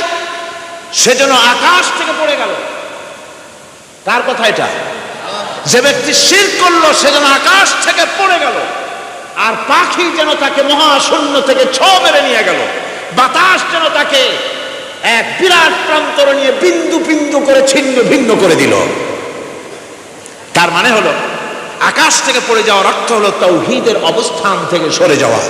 A: সেজন্য আকাশ থেকে পড়ে গেল। কার কথা এটা? যে ব্যক্তি শিরক করলো সেজন্য আকাশ থেকে পড়ে গেল, আর পাখি যেন তাকে মহাশূন্য থেকে ছো মেরে নিয়ে গেল, বাতাস যেন তাকে এক বিরাট প্রান্তর নিয়ে বিন্দু বিন্দু করে ছিন্ন ভিন্ন করে দিল। তার মানে হলো আকাশ থেকে পড়ে যাওয়ার অর্থ হলো তাওহীদের অবস্থান থেকে সরে যাওয়া।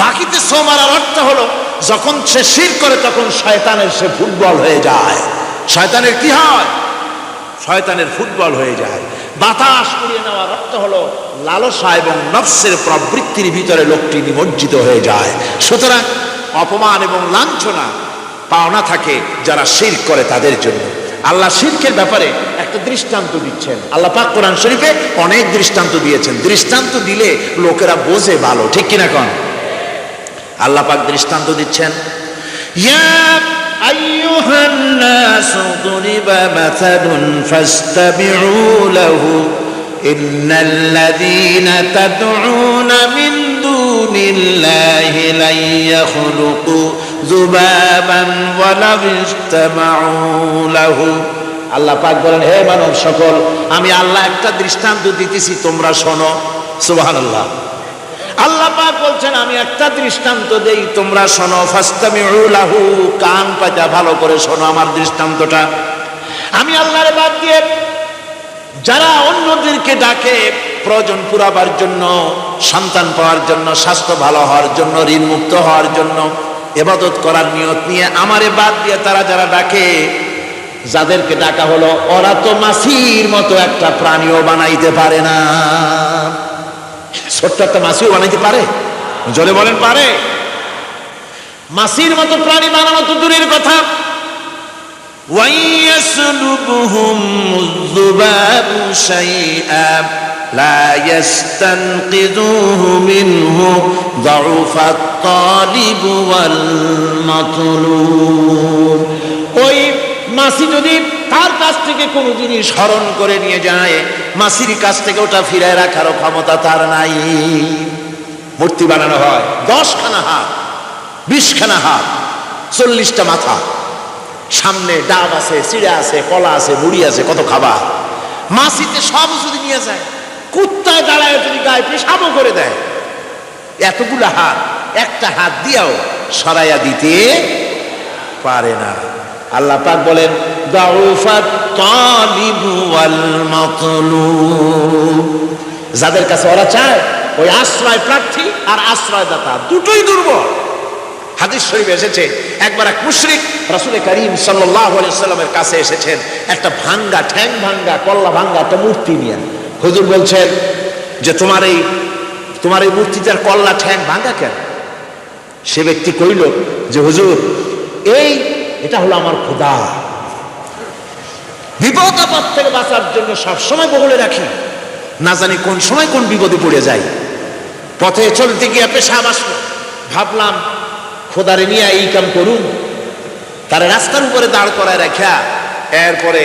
A: পাখিতে ছো মারার অর্থ হলো যখন সে শিরক করে তখন শয়তানের সে ফুটবল হয়ে যায়। শয়তানের কি হয়? শয়তানের ফুটবল হয়ে যায়। বাতাস উড়িয়ে নেওয়ার অর্থ হলো লালসা এবং নফসের প্রবৃত্তির ভিতরে লোকটি নিমজ্জিত হয়ে যায়। সুতরাং অপমান এবং লাঞ্ছনা পাওনা থাকে যারা শিরক করে তাদের জন্য। আল্লাহ শিরকের ব্যাপারে একটা দৃষ্টান্ত দিচ্ছেন। আল্লাহ পাক কোরআন শরীফে অনেক দৃষ্টান্ত দিয়েছেন। দৃষ্টান্ত দিলে লোকেরা বোঝে ভালো, ঠিক কিনা কোন? আল্লাহ পাক দৃষ্টান্ত দিচ্ছেন, ইয়া আইয়ুহান নাসু দুরিবা মাসালুন ফাসতাবিউ লাহু ইন্নাল্লাযীনা তাদউনা মিন দুনিল্লাহি লা ইয়াখলুকু যুবাবান ওয়ালাউ ইজতামাউ লাহু। আল্লাহ পাক বলেন, হে মানব সকল, আমি আল্লাহ একটা দৃষ্টান্ত দিতেছি, তোমরা শোনো। সুবহানাল্লাহ। আল্লাহ পাক বলছেন, আমি একটা দৃষ্টান্ত দেই, তোমরা শোনো। ফাসতামিউ লাহু, কান পাতা ভালো করে শোনো আমার দৃষ্টান্তটা। আমি আল্লাহর বাদ দিয়ে যারা অন্যদেরকে ডাকে প্রয়োজন পুরাবার জন্য, সন্তান পাওয়ার জন্য, স্বাস্থ্য ভালো হওয়ার জন্য, ঋণ মুক্ত হওয়ার জন্য, ইবাদত করার নিয়ত নিয়ে আমারে বাদ দিয়ে তারা যারা ডাকে, যাদেরকে ডাকা হলো, ওরা তো মাছির মতো একটা প্রাণীও বানাইতে পারে না। ছোট্ট একটা মাছিও বানাইতে পারে? জোরে বলেন, পারে? মাছির মতো প্রাণী বানানো তো দূরের কথা, وَيَسْلُبُهُمُ الذُّبَابُ شَيْئًا لَا يَسْتَنقِذُوهُ مِنْهُ ضَعُفَ الطَّالِبُ وَالْمَطْلُوبُ। ওই মাছি যদি তার কাছ থেকে কোনো জিনিস হরণ করে নিয়ে যায়, মাছির কাছ থেকে ওটা ফিরায় রাখারও ক্ষমতা তার নাই। মূর্তি বানানো হয়, 10খানা হাত, 20খানা হাত, 40টা মাথা, সামনে ডাব আছে, চিড়া আছে, কলা আছে, মুড়ি আছে, কত খাবার। মাছিতে সব যদি নিয়ে যায়, কুত্তায় দাঁড়ায় যদি গায়ে পেশাবও করে দেয়, এতগুলো হাত একটা হাত দিয়েও সরাইয়া দিতে পারে না। আল্লাহ পাক বলেন, দাউফাত তালিবু ওয়াল মাতলুব। যাদের কাছে ওরা চায়, ওই আশ্রয় প্রার্থী আর আশ্রয়দাতা দুটোই দুর্বল। হাদিস শরীফে এসেছে, একবার এক মুশরিক রাসূল করিম সাল্লাল্লাহু আলাইহি ওয়াসাল্লামের কাছে এসেছেন একটা ভাঙ্গা, ঠ্যাং ভাঙ্গা, কল্লা ভাঙ্গা একটা মূর্তি নিয়ে। হুজুর বলছেন যে তোমার এই মূর্তিটার কল্লা ঠ্যাং ভাঙ্গা কেন? সে ব্যক্তি কইল যে হুজুর, এটা হলো আমার খোদা। বিপদ আপদ থেকে বাঁচার জন্য সবসময় বগলে রাখি, না জানি কোন সময় কোন বিপদে পড়ে যাই। পথে চলতে গিয়ে পেশাব আসলো, ভাবলাম খোদারে নিয়ে এই কাম করুন, তার রাস্তার উপরে দাঁড় করায় রাখা, এরপরে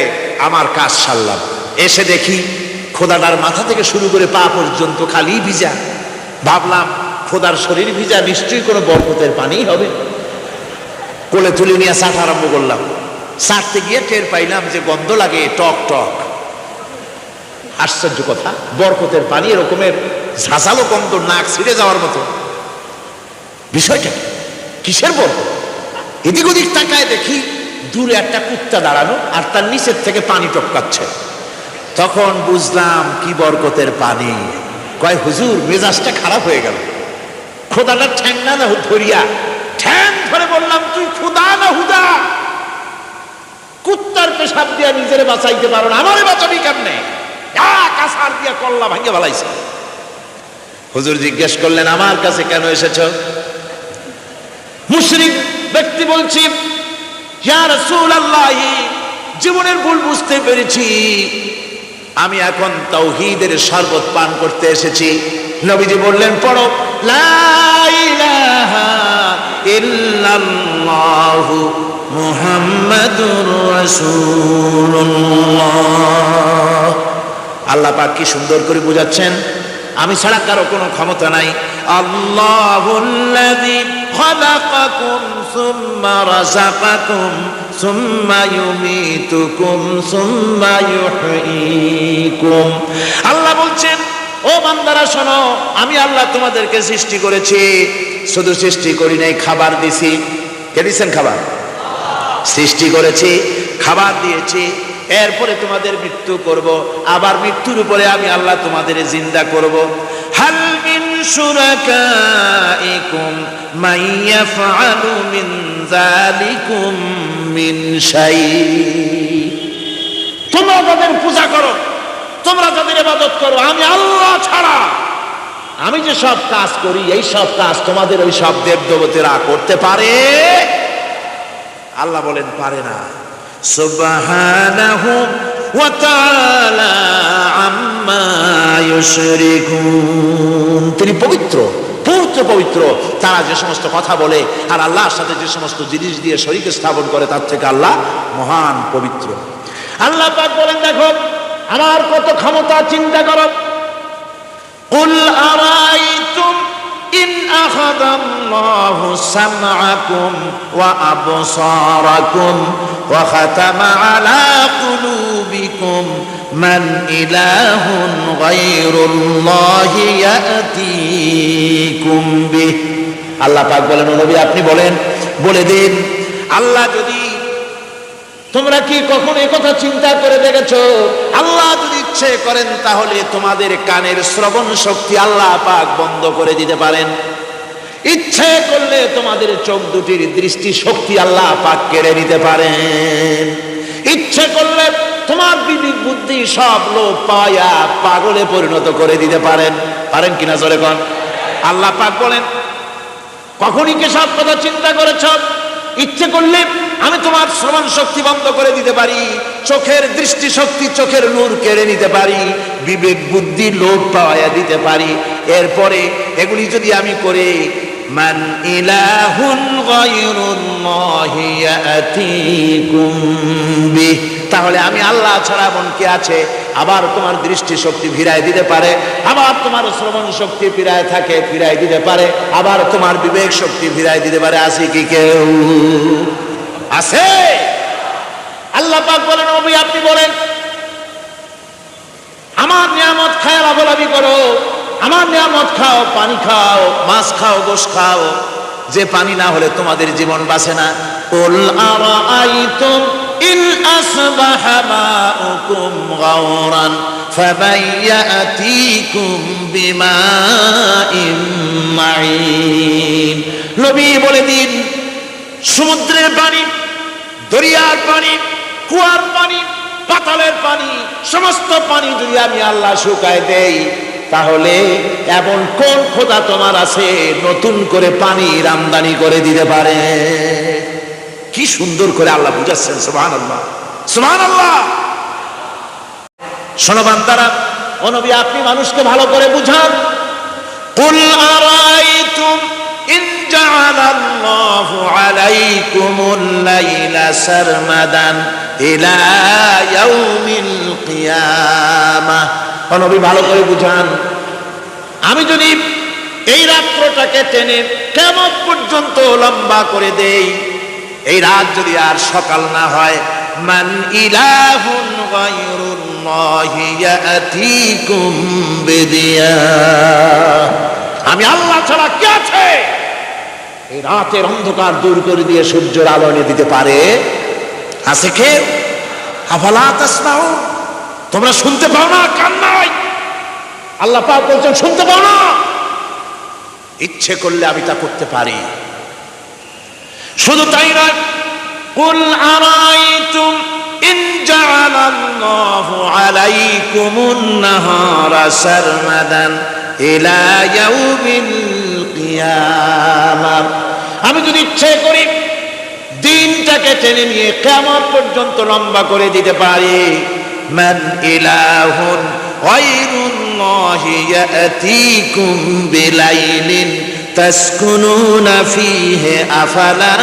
A: আমার কাজ সারলাম। এসে দেখি খোদাটার মাথা থেকে শুরু করে পা পর্যন্ত খালি ভিজা। ভাবলাম খোদার শরীর ভিজা, নিশ্চয়ই কোনো বরকতের পানি হবে। কোলে তুলে নিয়ে চাট আরম্ভ করলাম। চাটতে গিয়ে টের পাইলাম যে গন্ধ লাগে টক টক। আশ্চর্য কথা, বরকতের পানি এরকমের ঝাঁঝালো গন্ধ, নাক ছিঁড়ে যাওয়ার মতো। বিষয়টা কিসের বরকত? এদিক ওদিক তাকায় দেখি দূরে একটা কুত্তা দাঁড়ানো, আর তার নিচের থেকে পানি টপকাচ্ছে। তখন বুঝলাম কি বরকতের পানি। কয় হুজুর, মেজাজটা খারাপ হয়ে গেল। খোদাটা ঠ্যাং না ধরিয়া, ঠ্যাং ধরে বললাম, তুই খোদা না হুদা? কুত্তার পেশাব দিয়া নিজের বাঁচাইতে পারো না, আমারে বাঁচাবি কেমনে? কাসার দিয়া কল্লা ভাঙে ভালাইছে। হুজুর জিজ্ঞেস করলেন, আমার কাছে কেন এসেছো? মুশরিক ব্যক্তি বলছি, ইয়া রাসূলুল্লাহ, জীবনের ভুল বুঝতে পেরেছি, আমি এখন তাওহীদের শরবত পান করতে এসেছি। নবীজি বললেন, পড়ো লা ইলাহা ইল্লাল্লাহু মুহাম্মাদুর রাসূলুল্লাহ। আল্লাহ পাক কি সুন্দর করে বোঝাচ্ছেন, আমি ছাড়া কারো কোনো ক্ষমতা নাই। আল্লাহুল্লাযী খালাকাকুম সুম্মা রাযাকাকুম সুম্মা ইউমীতুকুম সুম্মা ইউহয়ীকুম। আল্লাহ বলছেন, ও বান্দারা শোনো, আমি আল্লাহ তোমাদেরকে সৃষ্টি করেছি, শুধু সৃষ্টি করি নাই, খাবার দিছি। কে দিয়েছেন খাবার? সৃষ্টি করেছি, খাবার দিয়েছি, এরপরে তোমাদের মৃত্যু করব, আবার মৃত্যুর উপরে আমি আল্লাহ তোমাদের জিন্দা করব। হাল মিন শুরাকাইকুম মাইয়াফআলু মিন যালিকুম মিন শাই। তোমরা যাদের পূজা করো, তোমরা যাদের ইবাদত করো, আমি আল্লাহ ছাড়া আমি যে সব কাজ করি, এই সব কাজ তোমাদের ওই সব দেবদেবতীরা করতে পারে? আল্লাহ বলেন, পারে না। সুবহানাহু ওয়া তাআলা আম্মা ইউশরিকুন। তিনি পবিত্র, পবিত্র, পবিত্র। তারা যে সমস্ত কথা বলে আর আল্লাহর সাথে যে সমস্ত জিনিস দিয়ে শরীক স্থাপন করে, তার থেকে আল্লাহ মহান, পবিত্র। আল্লাহ পাক বলেন, দেখো আমার কত ক্ষমতা, চিন্তা করো। কুল আরাইতুম ইন আখাযাল্লাহু সামআকুম ওয়া আবসারাকুম ওয়া খাতামা আলা কুলুবিকুম মান ইলাহুন গায়রুল্লাহি ইয়াতীকুম বিহ। আল্লাহ পাক বলেন, ও নবী আপনি বলেন, বলে দিন, আল্লাহ যদি, তোমরা কি কখনো একথা চিন্তা করে দেখেছো, আল্লাহ যদি ইচ্ছে করেন তাহলে তোমাদের কানের শ্রবণ শক্তি আল্লাহ পাক বন্ধ করে দিতে পারেন। ইচ্ছে করলে তোমাদের চোখ দুটির দৃষ্টি শক্তি আল্লাহ পাক কেড়ে নিতে পারেন। ইচ্ছে করলে তোমার বিবেক বুদ্ধি সব লোপ পায়া পাগলে পরিণত করে দিতে পারেন। পারেন কিনা জোরে কোন? আল্লাহ পাক বলেন, কখনই কি সব কথা চিন্তা করেছ? ইচ্ছে করলে আমি তোমার শ্রবণ শক্তি বন্ধ করে দিতে পারি, চোখের দৃষ্টি শক্তি, চোখের নূর কেড়ে নিতে পারি, বিবেক বুদ্ধি লোপ পাওয়া দিতে পারি। এরপরে এগুলি যদি আমি করে, মান ইলাহুন গায়রুল্লাহি ইয়াতীকুম বিহ, তাহলে আমি আল্লাহ ছাড়া মন কে আছে? আবার তোমার দৃষ্টি শক্তি ফিরায় দিতে পারে, আবার তোমার শ্রবণ শক্তি ফিরায় থাকে, ফিরায় দিতে পারে, আবার তোমার বিবেক শক্তি ফিরায় দিতে পারে। আছে কি কেউ? আছে? আল্লাহ পাক বলেন, নবী আপনি বলেন, আমার নিয়ামত খায় লাভলাভি করো, আমার নিয়ামত খাও, পানি খাও, মাছ খাও, গোশ খাও, যে পানি না হলে তোমাদের জীবন বাঁচে না। কুল আরাআইতুম ইন আসবাহা মাউকুম গাওরান ফামান ইয়াতীকুম বিমাইন মাঈন। নবী বলে দিন, সমুদ্রের পানি, দরিয়ার পানি, কুয়ার পানি, পাতালের পানি, সমস্ত পানি যদি আমি আল্লাহ শুকায় দেই, তাহলে এমন কোন খোদা তোমার আছে নতুন করে পানির আমদানি করে দিতে পারে? কি সুন্দর করে আল্লাহ বুঝাচ্ছেন। সুবহানাল্লাহ, সুবহানাল্লাহ। শোনো বান্দারা, ও নবী আপনি মানুষকে ভালো করে বুঝান। কুল আরাইতুম ইন জাআলাল্লাহু আলাইকুমুল লাইলা সারমাদান ইলা ইয়াউমিল কিয়ামাহ। ও নবী ভালো করে বুঝান, আমি যদি এই রাত্রটাকে টেনে কিয়ামত পর্যন্ত লম্বা করে দেই, এই রাত যদি আর সকাল না হয়, মান ইলাহুন গায়রুল্লাহি ইয়াতীকুম বিদিয়া, আমি আল্লাহ ছাড়া কে আছে এই রাতের অন্ধকার দূর করে দিয়ে সূর্যের আলো এনে দিতে পারে? আছে কে? আফালা তাসমাউন, তোমরা শুনতে পাও না? কান নাই? আল্লাহ পাক বলছেন শুনতে পাও না? ইচ্ছে করলে আমি তা করতে পারি। শুধু তাই নয়, কুল আরাইতুম ইন জাআলাল্লাহু আলাইকুমুন নাহারা সারমাদান ইলা ইয়াউমিল কিয়ামাহ, আমি যদি ইচ্ছে করি দিনটাকে টেনে নিয়ে কিয়ামত পর্যন্ত লম্বা করে দিতে পারি, মান ইলাহুন গায়রুল্লাহি ইয়াতীকুম বিলাইলিন তাসকুনুনা ফীহি আফালা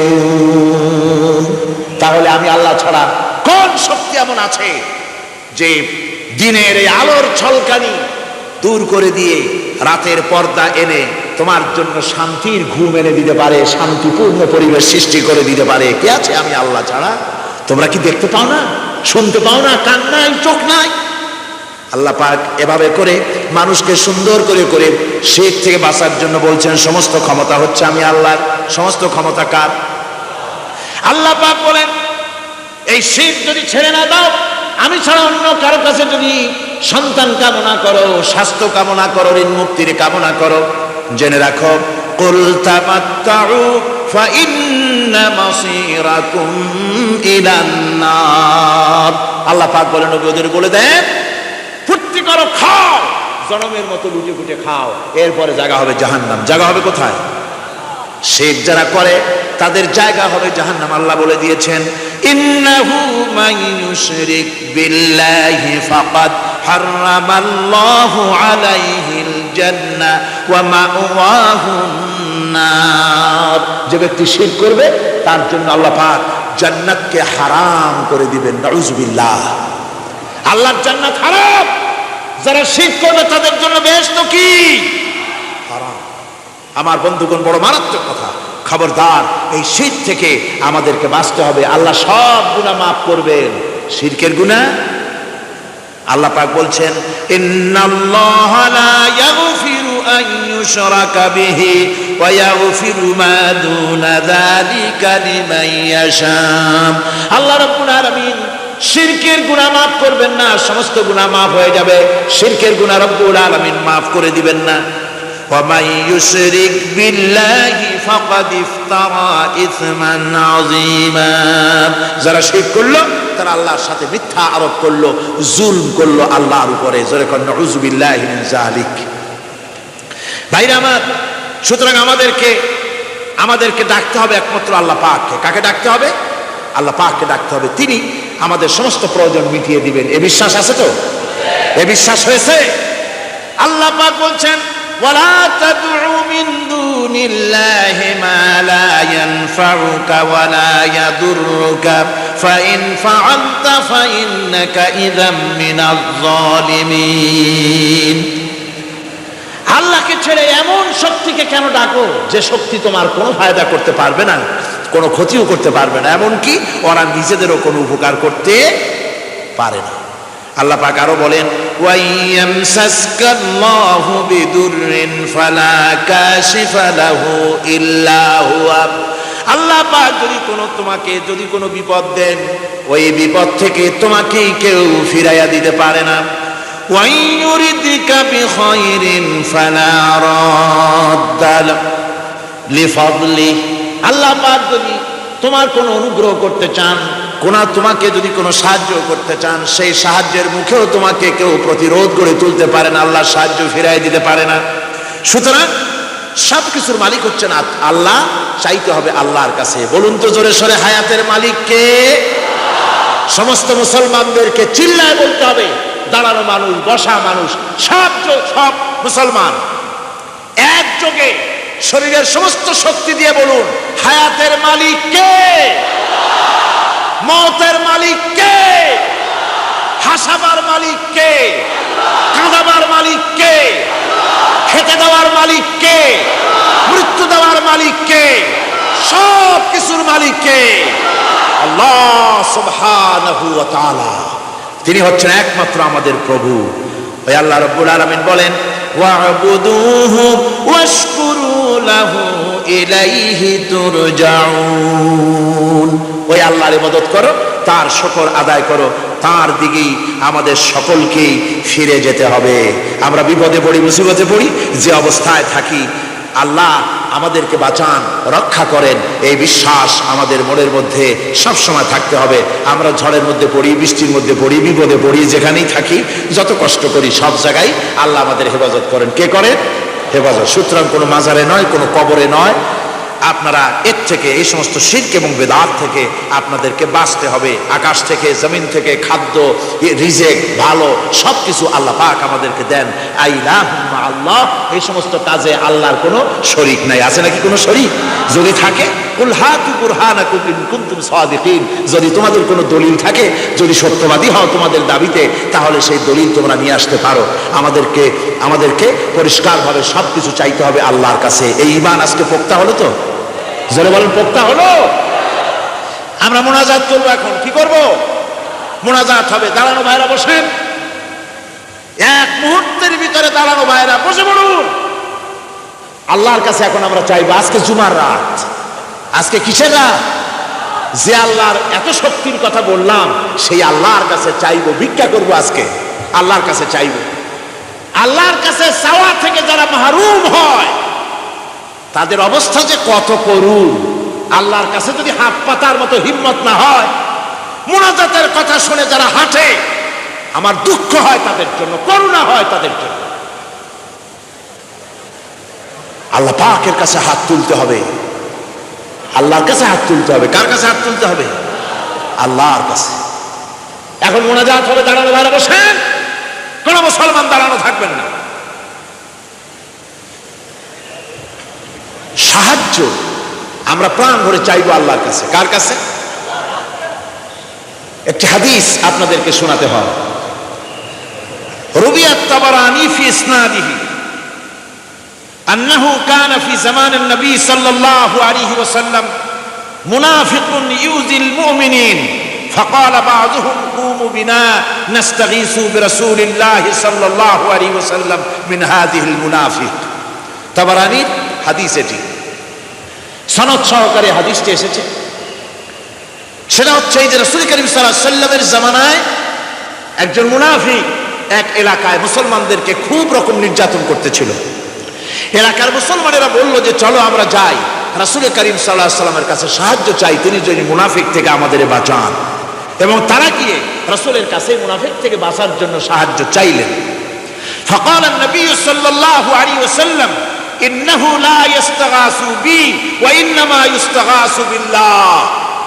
A: তুবসিরুন। তাহলে আমি আল্লাহ ছাড়া কোন শক্তি এমন আছে যে দিনের এই আলোর ছলকানি দূর করে দিয়ে রাতের পর্দা এনে তোমার জন্য শান্তির ঘুম এনে দিতে পারে, শান্তিপূর্ণ পরিবেশ সৃষ্টি করে দিতে পারে? কে আছে আমি আল্লাহ ছাড়া? তোমরা কি দেখতে পাও না? শুনতে পাও না? কান নাই? চোখ নাই? আল্লাহ পাক এভাবে করে মানুষকে সুন্দর করে করে শিরক থেকে বাঁচার জন্য বলছেন সমস্ত ক্ষমতা হচ্ছে আমি আল্লাহর। সমস্ত ক্ষমতা কার? আল্লাহ পাক বলেন, এই শিরক যদি ছেড়ে না দাও, আমি ছাড়া অন্য কারো কাছে যদি সন্তান কামনা করো, স্বাস্থ্য কামনা করো, ঋণ মুক্তির কামনা করো, জেনে রাখো, কুল তামাত্তাউ ফাইন্না মাসীরাকুম ইলান নার। আল্লাহ পাক বলেন নবী ওদের বলে দেন, ফুর্তি করো, খাও, জনমের মতো লুটে ফুটে খাও, এরপরে জায়গা হবে জাহান্নাম। জায়গা হবে কোথায়? শিরক যারা করে তাদের জায়গা হবে জাহান্নাম। আল্লাহ বলে দিয়েছেন, ইন্নাহু মান ইউশরিক বিল্লাহি ফাকাদ হারামাল্লাহু আলাইহিল জান্নাহ ওয়া মাওয়াহুন নার। যে ব্যক্তি শিরক করবে তার জন্য আল্লাহ পাক জান্নাতকে হারাম করে দিবেন। নাউযুবিল্লাহ। আল্লাহর জান্নাত হারাম। যারা শিরক করবে তাদের জন্য বেহেশত কি? হারাম। আমার বন্ধুগণ, বড় মারাত্মক কথা। খবরদার, এই শিরক থেকে আমাদেরকে বাঁচতে হবে। আল্লাহ সব গুনাহ মাফ করবেন, শিরকের গুনাহ। আল্লাহ পাক বলছেন, ইন্নাল্লাহা লা ইয়াগফিরু আন ইউশরাকা বিহি ওয়া ইয়াগফিরু মা দুনা যালিকা লিমান ইয়াশা। আল্লাহ রাব্বুল আলামিন শিরকের গুনাহ মাফ করবেন না, সমস্ত গুনাহ মাফ হয়ে যাবে, শিরকের গুনাহ রব্বুল আলামিন মাফ করে দিবেন না। ওয়া মান ইউশরিক বিল্লাহি ফাকাদ ইফতারা ইসমান আযীমা। যারা শিরক করলো তারা আল্লাহর সাথে মিথ্যা আরোপ করলো, জুলম করলো আল্লাহর উপরে। জোরে কোন নাউযু বিল্লাহি মিন যালিক। ভাইরা আমার, সুতরাং আমাদেরকে ডাকতে হবে একমাত্র আল্লাহ পাককে। কাকে ডাকতে হবে? আল্লাহ পাককে ডাকতে হবে। তিনি আমাদের সমস্ত প্রয়োজন মিটিয়ে দিবেন। এ বিশ্বাস আছে তো? এ বিশ্বাস হয়েছে? আল্লাহ পাক বলছেন, ওয়ালা তাদউ মিন দুনিল্লাহি মা লা ইয়ানফাউকা ওয়ালা ইয়াদুররুকা ফাইন ফাআলতা ফাইন্নাকা ইযাম মিনাজ যালিমিন। আল্লাহকে ছেড়ে এমন শক্তিকে কেন ডাকো যে শক্তি তোমার কোনো ফায়দা করতে পারবে না, কোনো ক্ষতিও করতে পারবে না, এমনকি ওরা নিজেদেরও কোনো উপকার করতে পারে না। আল্লাহ পাক আরো বলেন, ওয়াইয়ামসাসকাল্লাহু বিদুররিন ফালা কাশিফা লাহু ইল্লা হুয়া। আল্লাহ পাক যদি কোনো বিপদ দেন, ওই বিপদ থেকে তোমাকে কেউ ফিরাইয়া দিতে পারে না। ওয়াইয়ুরিদিকা বিখাইরিন ফালা রাদ্দা লিফাদলি। আল্লাহ পাক যদি তোমার কোনো অনুগ্রহ করতে চান, তোমাকে যদি কোনো সাহায্য করতে চান, সেই সাহায্যের মুখেও তোমাকে কেউ প্রতিরোধ করে তুলতে পারে না, আল্লাহ সাহায্য ফিরাই দিতে পারে না। সুতরাং সব কিছুর মালিক হচ্ছেন আল্লাহ। চাইতে হবে আল্লাহর কাছে। বলুন তো জোরে সোরে, হায়াতের মালিক কে? সমস্ত মুসলমানদেরকে চিল্লায় বলতে হবে। দাঁড়ানো মানুষ, বসা মানুষ, সব মুসলমান একযোগে শরীরের সমস্ত শক্তি দিয়ে বলুন, হায়াতের মালিক কে? মওতের মালিক কে? হাসাবার মালিক কে? কাঁদাবার মালিক কে? খেতে দেওয়ার মালিক কে? মৃত্যু দেওয়ার মালিক কে? সব কিছুর মালিক কে? আল্লাহ সুবহানাহু ওয়া তাআলা। তিনি হচ্ছেন একমাত্র আমাদের প্রভু। ওই আল্লাহ রাব্বুল আলামিন বলেন, ওয়া'বুদুহু ওয়াশকুরু লাহু ইলাইহি তুরজাউন। ওই আল্লাহর ইবাদত করো, তার শুকর আদায় করো, তার দিকেই আমাদের সকলকেই ফিরে যেতে হবে। আমরা বিপদে পড়ি, মুসিবতে পড়ি, যে অবস্থায় থাকি, আল্লাহ আমাদেরকে বাঁচান, রক্ষা করেন, এই বিশ্বাস আমাদের মনের মধ্যে সব সময় থাকতে হবে। আমরা ঝড়ের মধ্যে পড়ি, বৃষ্টির মধ্যে পড়ি, বিপদে পড়ি, যেখানেই থাকি, যত কষ্ট করি, সব জায়গায় আল্লাহ আমাদের হেফাজত করেন। কে করেন? হেফাজত। সুতরাং কোনো মাজারে নয়, কোনো কবরে নয়। আপনারা এর থেকে, এই সমস্ত শিরক এবং বেদাত থেকে আপনাদেরকে বাঁচতে হবে। আকাশ থেকে, জমিন থেকে খাদ্য, রিজেক, ভালো সব কিছু আল্লাহ পাক আমাদেরকে দেন। আইলাহুম্মা আল্লাহ। এই সমস্ত কাজে আল্লাহর কোনো শরীক নাই। আছে নাকি কোনো শরীক? যদি থাকে, কুল হাতু বুরহানাকুম ইন কুনতুম সাদিকিন। যদি তোমাদের কোনো দলিল থাকে, যদি সত্যবাদী হও তোমাদের দাবিতে, তাহলে সেই দলিল তোমরা নিয়ে আসতে পারো। আমাদেরকে পরিষ্কারভাবে সব কিছু চাইতে হবে আল্লাহর কাছে। এই ঈমান আজকে পোক্তা হলো তো? জোরে বলেন, পোক্তা হলো? আমরা মোনাজাত করবো। এখন কি করব? মোনাজাত হবে। দাঁড়ানো ভাইরা বসেন, এক মুহূর্তের ভিতরে দাঁড়ানো ভাইরা বসে পড়ুন। আল্লাহর কাছে এখন আমরা চাইবো। আজকে জুমার রাত, আজকে কিসের রাত? যে আল্লাহর এত শক্তির কথা বললাম, সেই আল্লাহর কাছে চাইবো, ভিক্ষা করব। আজকে আল্লাহর কাছে চাইবো। আল্লাহর কাছে চাওয়া থেকে যারা মাহরুম হয়, তাদের অবস্থা যে কত করুণ। আল্লাহর কাছে যদি হাত পাতার মতো হিম্মত না হয়, মুনাজাতের কথা শুনে যারা হাঁটে, আমার দুঃখ হয় তাদের জন্য, করুণা হয় তাদের জন্য। আল্লাহ পাকের কাছে হাত তুলতে হবে, আল্লাহর কাছে হাত তুলতে হবে। কার কাছে হাত তুলতে হবে? আল্লাহর কাছে। এখন মুনাজাত হবে। দাঁড়ানো ভাইরা বসেন, কোন মুসলমান দাঁড়ানো থাকবেন না। সাহায্য আমরা প্রাণ ভরে চাইবো আল্লাহর কাছে। কার কাছে? একটি হাদিস আপনাদেরকে শোনাতে হয়। روي الطبراني في إسناده أنه كان في زمان النبي صلى الله عليه وسلم منافق يؤذي المؤمنين فقال بعضهم قوموا بنا نستغيث برسول الله صلى الله عليه وسلم من هذه المنافق طبراني حديث এটি সনদ সহকারে হাদিসটি এসেছে সেটা হচ্ছে যে রাসূল করিম সাল্লাল্লাহু আলাইহি ওয়াসাল্লামের জামানায় একজন মুনাফিক এক এলাকায় মুসলমানদেরকে খুব রকম নির্যাতন করতেছিল এলাকার মুসলমানেরা বলল যে চলো আমরা যাই রাসূল করিম সাল্লাল্লাহু আলাইহি ওয়াসাল্লামের কাছে সাহায্য চাই তিনি যদি মুনাফিক থেকে আমাদের বাঁচান এবং তারা গিয়ে রাসূলের কাছে মুনাফিক থেকে বাঁচার জন্য সাহায্য চাইলেন فقال النبي صلى الله عليه وسلم إنه لا يستغاث بي وإنما يستغاث بالله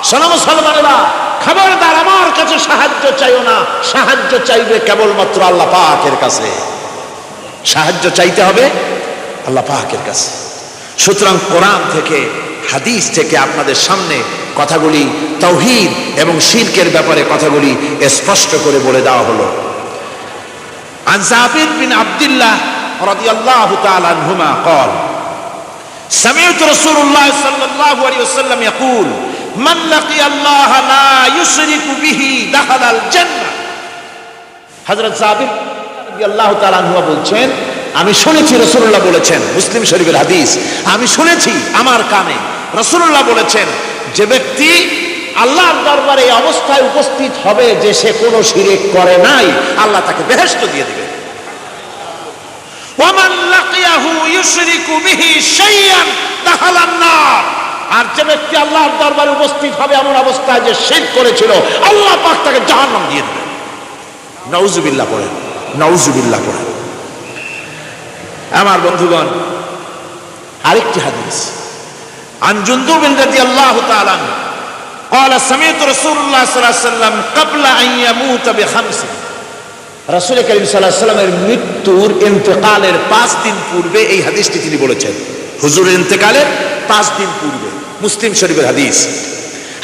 A: শোনো মুসলমানেরা খবরদার আমার কাছে সাহায্য চাইও না সাহায্য চাইবে কেবলমাত্র আল্লাহ পাকের কাছে সাহায্য চাইতে হবে আল্লাহ পাকের কাছে সুতরাং কোরআন থেকে হাদিস থেকে আপনাদের সামনে কথাগুলি তাওহীদ এবং শিরকের ব্যাপারে কথাগুলি স্পষ্ট করে বলে দেওয়া হলো عن جابر بن عبد الله رضي الله تعالى عنهما قال سمعت رسول الله صلى الله عليه وسلم يقول من لقي الله لا يشرك به دخل الجنة হযরত জাবির রাদিয়াল্লাহু তাআলা আনহু বলছেন আমি শুনেছি রাসূলুল্লাহ বলেছেন মুসলিম শরীফের হাদিস আমি শুনেছি আমার কানে রাসূলুল্লাহ বলেছেন যে ব্যক্তি আল্লাহর দরবারে এই অবস্থায় উপস্থিত হবে যে সে কোনো শিরক করে নাই আল্লাহ তাকে বেহেশত দিয়ে দিবেন ওয়ামান লাকিয়াহু ইউশরিকু বিহি শাইআন দাখালান নার আর যে ব্যক্তি আল্লাহর দরবারে উপস্থিত হবে এমন অবস্থায় যে শিরক করেছিল আল্লাহ পাক তাকে জাহান্নাম দিয়ে দিবেন নাউজুবিল্লাহ পড়েন নাউজুবিল্লাহ পড়েন আমার বন্ধুগণ আরেকটি হাদিস عن جندب رضي الله تعالى عنه قال سمعت رسول الله صلى الله عليه وسلم قبل ان يموت بخمس রাসূল করিম সাল্লাল্লাহু আলাইহি ওয়াসাল্লামের মৃত্যুর ইন্তেকালের 5 দিন পূর্বে এই হাদিসটি তিনি বলেছেন হুজুরের ইন্তেকালের 5 দিন পূর্বে মুসলিম শরীফের হাদিস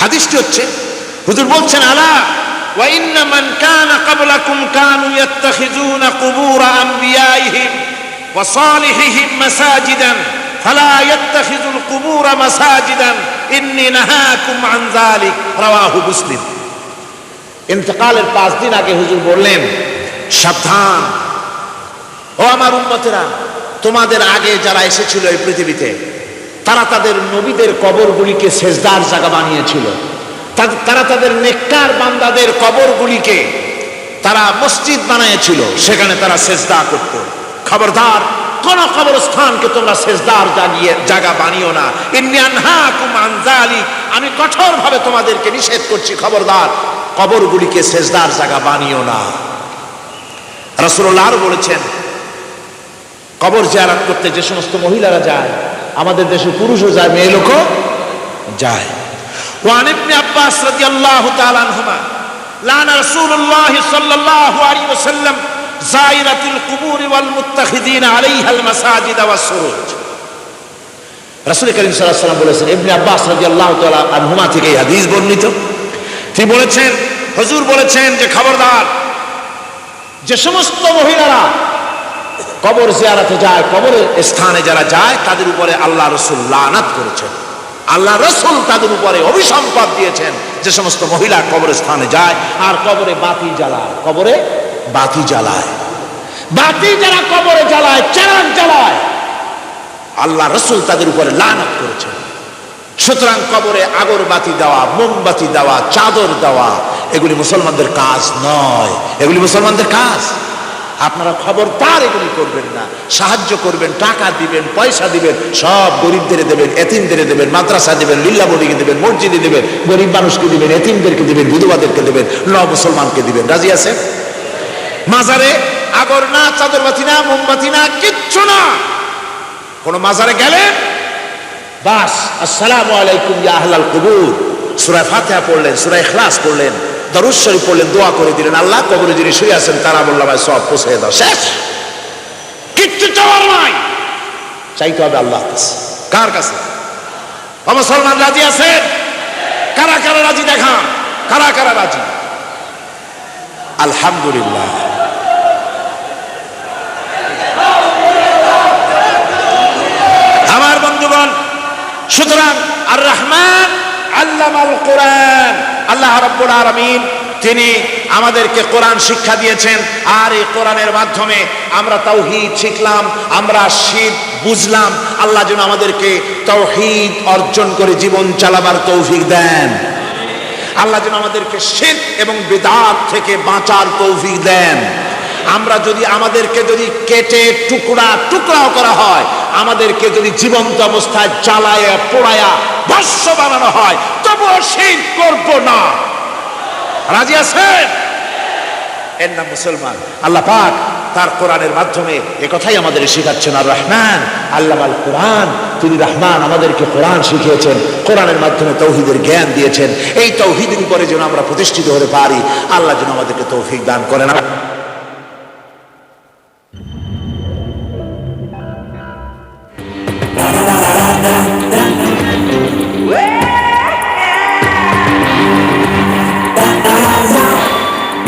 A: হাদিসটি হচ্ছে হুজুর বলছেন আলা ওয়া ইন্না মান কানা ক্বাবলাকুম কানু ইয়াত্তাখিযুনা কুবুর আমবিয়াইহিম ওয়া সালিহিহিম মাসাজিদান ফালা ইয়াত্তাখিযুল কুবুর মাসাজিদান ইন্নী নাহাকুম আন যালিক রাওয়াহু মুসলিম ইন্তেকালের 5 দিন আগে হুজুর বললেন সাবধান ও আমার উম্মতেরা তোমাদের আগে যারা এসেছিল এই পৃথিবীতে তারা তাদের নবীদের কবরগুলিকে সেজদার জায়গা বানিয়েছিল তারা তাদের নেককার বান্দাদের কবরগুলিকে তারা মসজিদ বানিয়েছিল সেখানে তারা সেজদা করত খবরদার কোন কবরস্থানকে তোমরা সেজদার জায়গা বানিও না ইন্নী আনহাকুম আন যালিক আমি কঠোরভাবে তোমাদেরকে নিষেধ করছি খবরদার কবরগুলিকে সেজদার জায়গা বানিও না রাসূলুল্লাহ আরো বলেছেন কবর জিয়ারত করতে যে সমস্ত মহিলারা যায় আমাদের দেশে পুরুষও যায় মেয়ে লোকও যায় ওয়ান ইবনে আব্বাস রাদিয়াল্লাহু তাআলা আনহুমা লানা রাসূলুল্লাহ সাল্লাল্লাহু আলাইহি ওয়াসাল্লাম যায়রাতুল কুবুর ওয়াল মুত্তাখিদিন আলাইহাল মাসাজিদ ওয়াস সুরুজ রাসূল করিম সাল্লাল্লাহু আলাইহি ওয়াসাল্লাম বলেছেন ইবনে আব্বাস রাদিয়াল্লাহু তাআলা আনহুমা থেকে এই হাদিস বর্ণিত তিনি বলেছেন হুজুর বলেছেন যে খবরদার যে সমস্ত মহিলারা কবর জিয়ারতে যায় কবরের স্থানে যারা যায় তাদের উপরে আল্লাহ রাসূল লানাত করেছেন আল্লাহ রাসূল তাদের উপরে অভিসম্পাত দিয়েছেন যে সমস্ত মহিলা কবরস্থানে যায় আর কবরে বাতি জ্বালায় কবরে বাতি জ্বালায় বাতি যারা কবরে জ্বালায় চিরাগ জ্বালায় আল্লাহ রাসূল তাদের উপরে লানাত করেছেন সুতরাং কবরে আগরবাতি দেওয়া মোমবাতি দেওয়া চাদর দেওয়া এগুলি মুসলমানদের কাজ নয় এগুলি মুসলমানদের কাজ আপনারা খবরদার এগুলি করবেন না সাহায্য করবেন টাকা দিবেন পয়সা দিবেন সব গরিবদের দেবেন এতিমদের দেবেন মাদ্রাসা দিবেন লিল্লাহকে দিবেন মসজিদে দিবেন গরিব মানুষকে দিবেন এতিমদেরকে দিবেন বিধবাদেরকে দিবেন মুসলমানকে দিবেন রাজি আছে মাজারে আগর না চাদরবাতি না মোমবাতি না কিচ্ছু না কোন মাজারে গেলেন বাস আসসালামু আলাইকুম ইয়া আহলাল কুবুর সূরা ফাতিহা পড়লেন সূরা ইখলাস পড়লেন দরুদ শরীফ পড়লেন দোয়া করে দিলেন আল্লাহ কবরে যিনি শুয়ে আছেন তারা বললাম ভাই সব পৌঁছে দাও শেষ কিচ্ছু চাওয়ার নাই চাইতে হবে আল্লাহর কাছে কার কাছে মুসলমান রাজি আছেন কারা কারা রাজি দেখান কারা কারা রাজি আলহামদুলিল্লাহ সুতরাং আর রহমান আল্লামাল কোরআন, আল্লাহ রাব্বুল আলামিন তিনি আমাদেরকে কোরআন শিক্ষা দিয়েছেন। আর এই কোরআনের মাধ্যমে আমরা তাওহীদ শিখলাম, আমরা শিরক বুঝলাম। আল্লাহ যেন আমাদেরকে তাওহীদ অর্জন করে জীবন চালাবার তৌফিক দেন। আল্লাহ যেন আমাদেরকে শিরক এবং বিদআত থেকে বাঁচার তৌফিক দেন। আমরা যদি আমাদেরকে যদি কেটে টুকরা টুকরাও করা হয়, আমাদেরকে যদি জীবন্ত অবস্থায় জ্বালায়া পোড়ায়া ভস্ম বানানো হয়, তবুও শিরক করব না। রাজি আছেন? এর নাম মুসলমান। আল্লাহ পাক তার কোরআনের মাধ্যমে একথাই আমাদের শিখাচ্ছেন, আর রহমান আল্লামাল কোরআন, তিনি রহমান, আমাদেরকে কোরআন শিখিয়েছেন, কোরআনের মাধ্যমে তৌহিদের জ্ঞান দিয়েছেন। এই তৌহিদের উপরে যেন আমরা প্রতিষ্ঠিত হতে পারি, আল্লাহ যেন আমাদেরকে তৌফিক দান করেন।